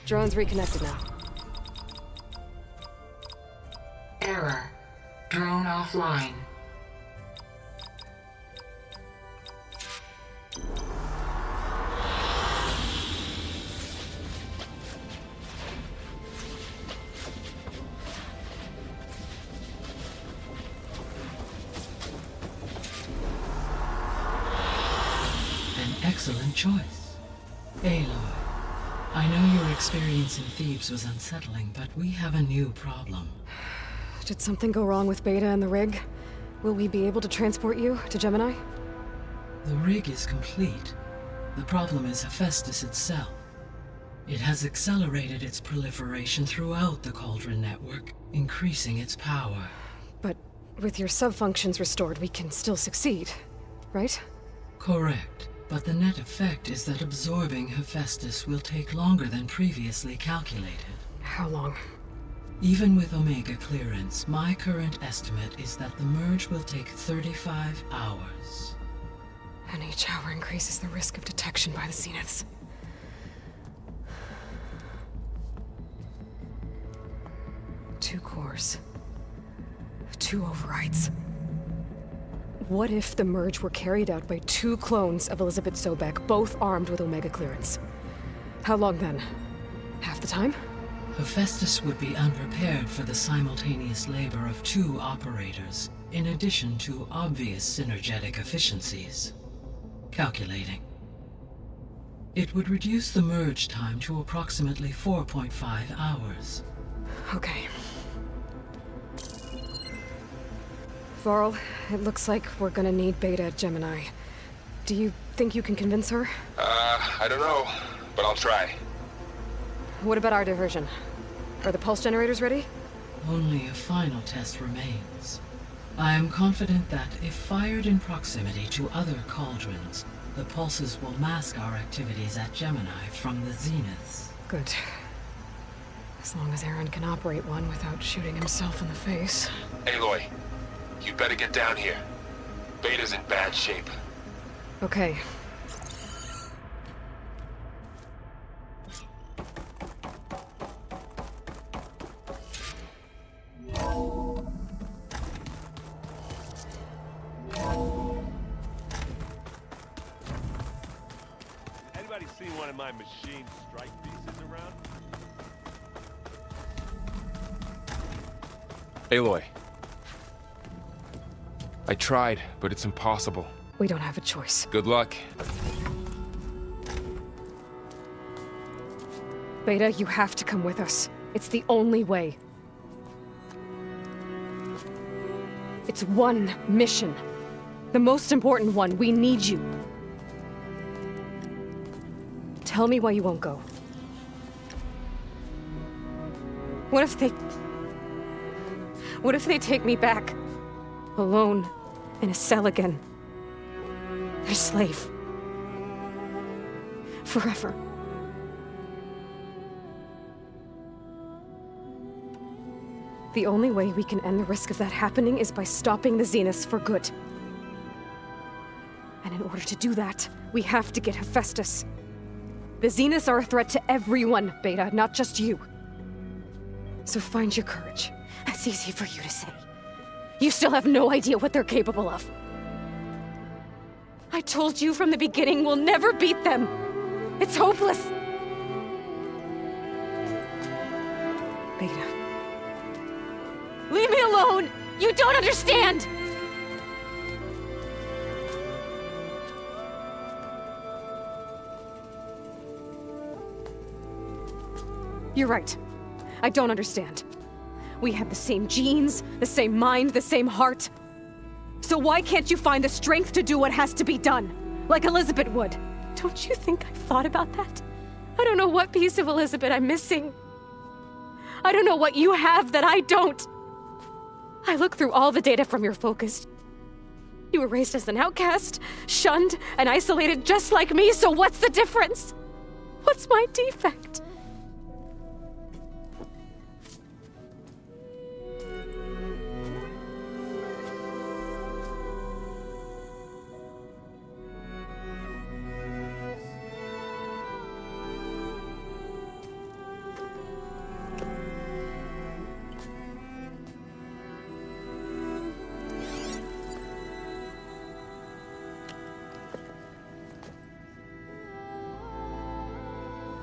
Drone's reconnected now. Error. Drone offline. Excellent choice. Aloy, I know your experience in Thebes was unsettling, but we have a new problem. Did something go wrong with Beta and the rig? Will we be able to transport you to Gemini? The rig is complete. The problem is Hephaestus itself. It has accelerated its proliferation throughout the Cauldron network, increasing its power. But with your sub-functions restored, we can still succeed, right? Correct. But the net effect is that absorbing Hephaestus will take longer than previously calculated. How long? Even with Omega clearance, my current estimate is that the merge will take 35 hours. And each hour increases the risk of detection by the Zeniths. Two cores. Two overrides. What if the merge were carried out by two clones of Elizabeth Sobek, both armed with Omega clearance? How long then? Half the time? Hephaestus would be unprepared for the simultaneous labor of two operators, in addition to obvious synergetic efficiencies. Calculating. It would reduce the merge time to approximately 4.5 hours. Okay. Varl, it looks like we're gonna need Beta at Gemini. Do you think you can convince her? I don't know, but I'll try. What about our diversion? Are the pulse generators ready? Only a final test remains. I am confident that if fired in proximity to other cauldrons, the pulses will mask our activities at Gemini from the Zeniths. Good. As long as Aaron can operate one without shooting himself in the face. Aloy, you better get down here. Beta's in bad shape. Okay. Anybody seen one of my machine strike pieces around? Aloy. I tried, but it's impossible. We don't have a choice. Good luck. Beta, you have to come with us. It's the only way. It's one mission. The most important one. We need you. Tell me why you won't go. What if they take me back? Alone, in a cell again. A slave. Forever. The only way we can end the risk of that happening is by stopping the Zeniths for good. And in order to do that, we have to get Hephaestus. The Zeniths are a threat to everyone, Beta, not just you. So find your courage. That's easy for you to say. You still have no idea what they're capable of. I told you from the beginning, we'll never beat them. It's hopeless. Beta, Leave me alone! You don't understand! You're right. I don't understand. We have the same genes, the same mind, the same heart. So why can't you find the strength to do what has to be done? Like Elizabeth would. Don't you think I've thought about that? I don't know what piece of Elizabeth I'm missing. I don't know what you have that I don't. I look through all the data from your focus. You were raised as an outcast, shunned, and isolated just like me, so what's the difference? What's my defect?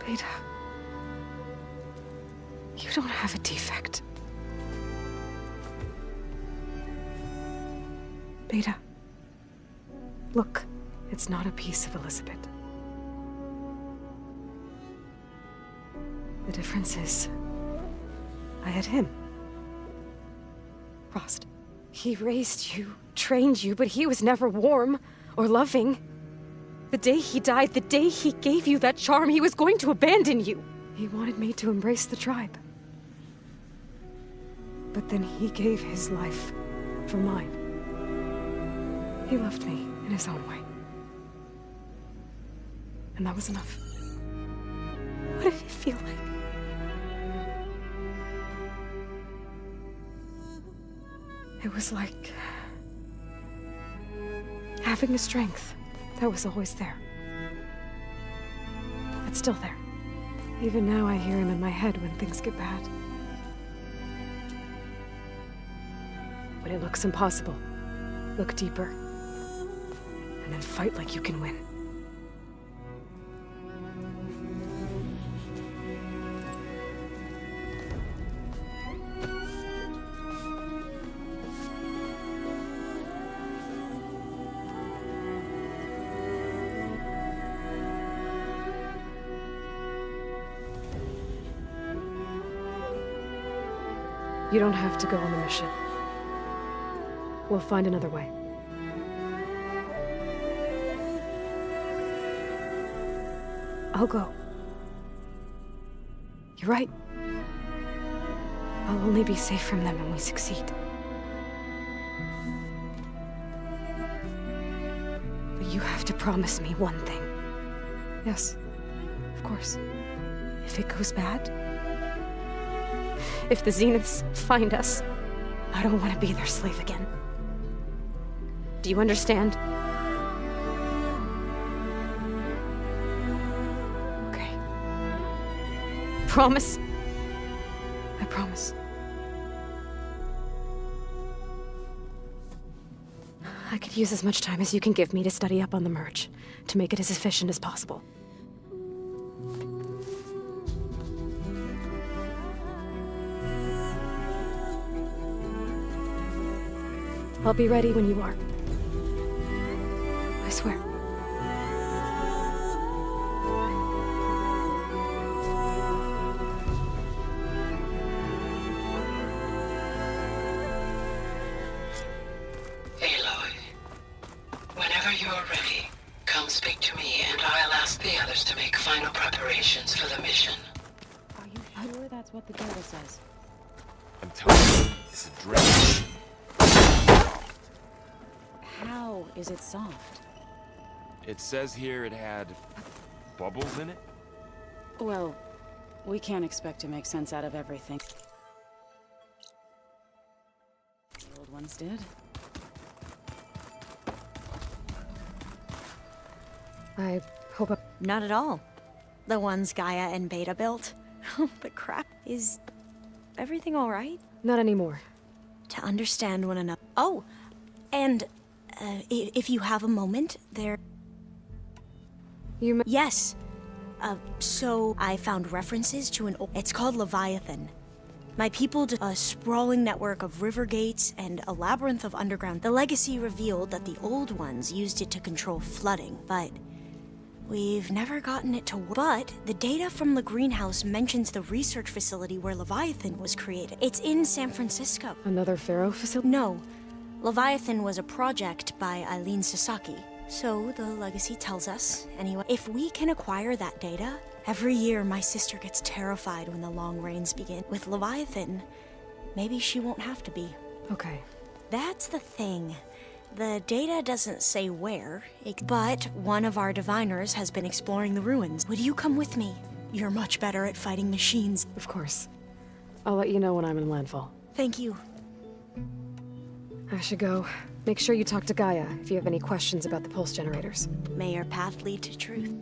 Beta, you don't have a defect. Beta, look, it's not a piece of Elizabeth. The difference is, I had him. Frost. He raised you, trained you, but he was never warm or loving. The day he died, the day he gave you that charm, he was going to abandon you. He wanted me to embrace the tribe. But then he gave his life for mine. He loved me in his own way. And that was enough. What did it feel like? It was like having the strength that was always there. It's still there. Even now I hear him in my head when things get bad. When it looks impossible, look deeper. And then fight like you can win. You don't have to go on the mission. We'll find another way. I'll go. You're right. I'll only be safe from them when we succeed. But you have to promise me one thing. Yes, of course. If it goes bad, if the Zeniths find us, I don't want to be their slave again. Do you understand? Okay. Promise? I promise. I could use as much time as you can give me to study up on the merge, to make it as efficient as possible. I'll be ready when you are. I swear. Aloy, whenever you're ready, come speak to me and I'll ask the others to make final preparations for the mission. Are you sure that's what the data says? I'm telling you, it's a dream. How is it soft? It says here it had bubbles in it? Well, we can't expect to make sense out of everything. The old ones did. I hope Not at all. The ones Gaia and Beta built. But crap, is everything all right? Not anymore. To understand one another. Oh, and if you have a moment, there. Yes. So I found references to an. It's called Leviathan. My people a sprawling network of river gates and a labyrinth of underground. The legacy revealed that the old ones used it to control flooding, but we've never gotten it to work. But the data from the greenhouse mentions the research facility where Leviathan was created. It's in San Francisco. Another Pharaoh facility? No. Leviathan was a project by Eileen Sasaki. So the legacy tells us, anyway. If we can acquire that data, every year my sister gets terrified when the long rains begin. With Leviathan, maybe she won't have to be. Okay. That's the thing. The data doesn't say where, but one of our diviners has been exploring the ruins. Would you come with me? You're much better at fighting machines. Of course. I'll let you know when I'm in landfall. Thank you. I should go. Make sure you talk to Gaia if you have any questions about the pulse generators. May your path lead to truth.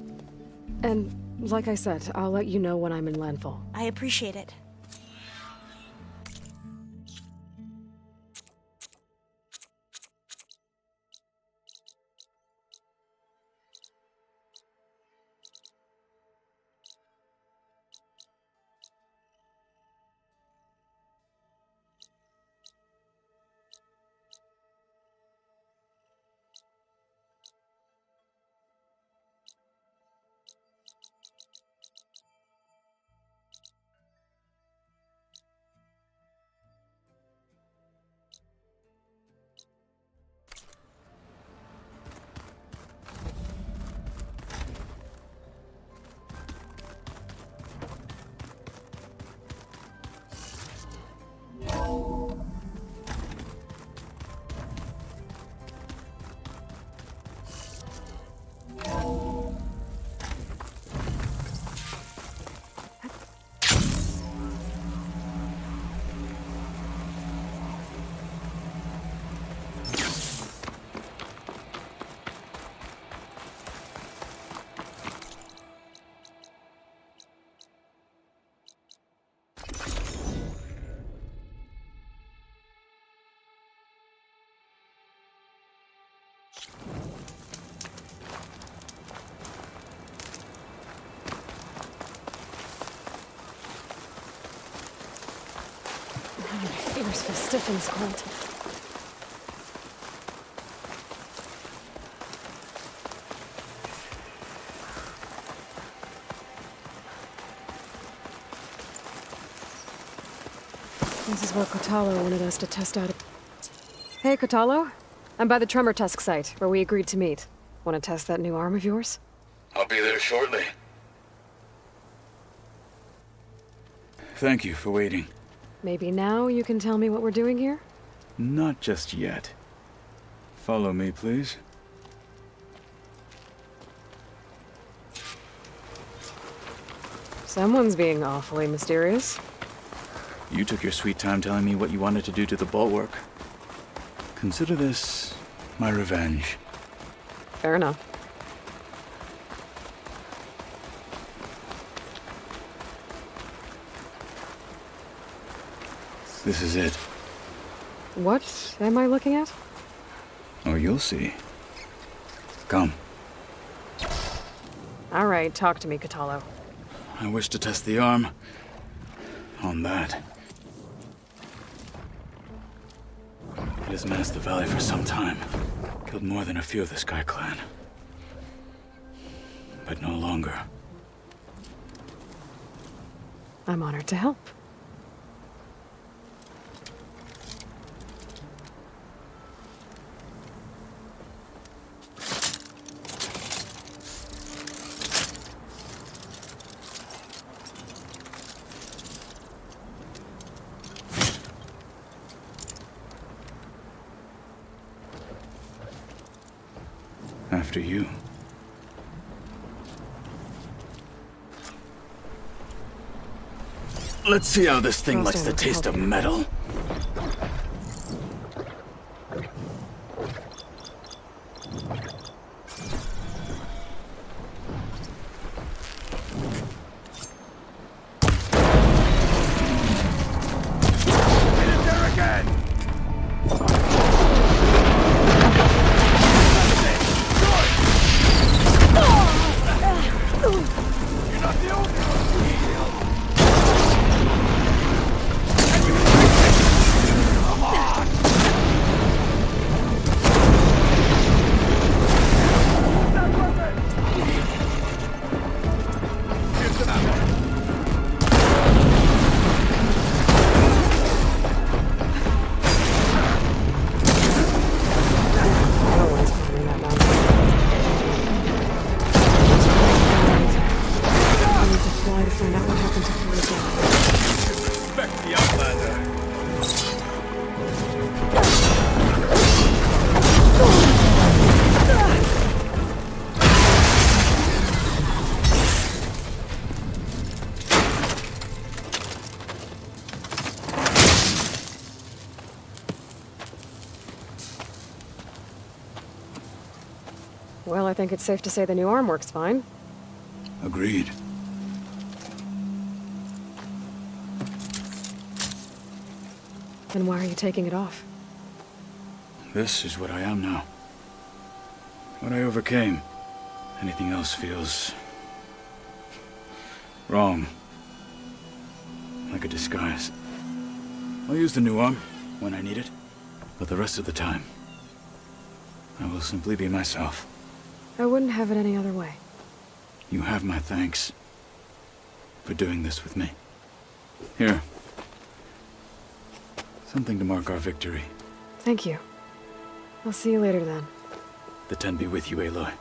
And, like I said, I'll let you know when I'm in landfall. I appreciate it. My fingers feel stiff in this cold. This is where Kotalo wanted us to test out. Hey, Kotalo. I'm by the Tremor Tusk site, where we agreed to meet. Want to test that new arm of yours? I'll be there shortly. Thank you for waiting. Maybe now you can tell me what we're doing here? Not just yet. Follow me, please. Someone's being awfully mysterious. You took your sweet time telling me what you wanted to do to the bulwark. Consider this my revenge. Fair enough. This is it. What am I looking at? Oh, you'll see. Come. All right, talk to me, Kotalo. I wish to test the arm on that. It has menaced the valley for some time. Killed more than a few of the Sky Clan. But no longer. I'm honored to help. After you. Let's see how this thing likes the taste of metal. I think it's safe to say the new arm works fine. Agreed. Then why are you taking it off? This is what I am now. What I overcame. Anything else feels... wrong. Like a disguise. I'll use the new arm when I need it, but the rest of the time, I will simply be myself. I wouldn't have it any other way. You have my thanks for doing this with me. Here. Something to mark our victory. Thank you. I'll see you later then. The Ten be with you, Aloy.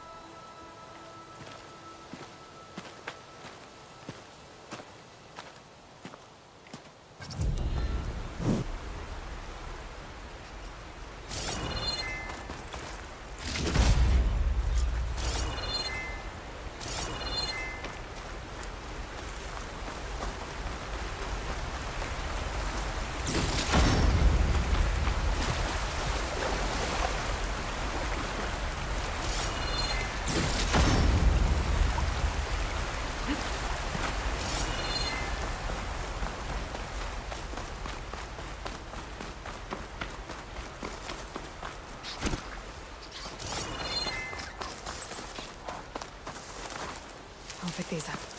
I'll pick these up.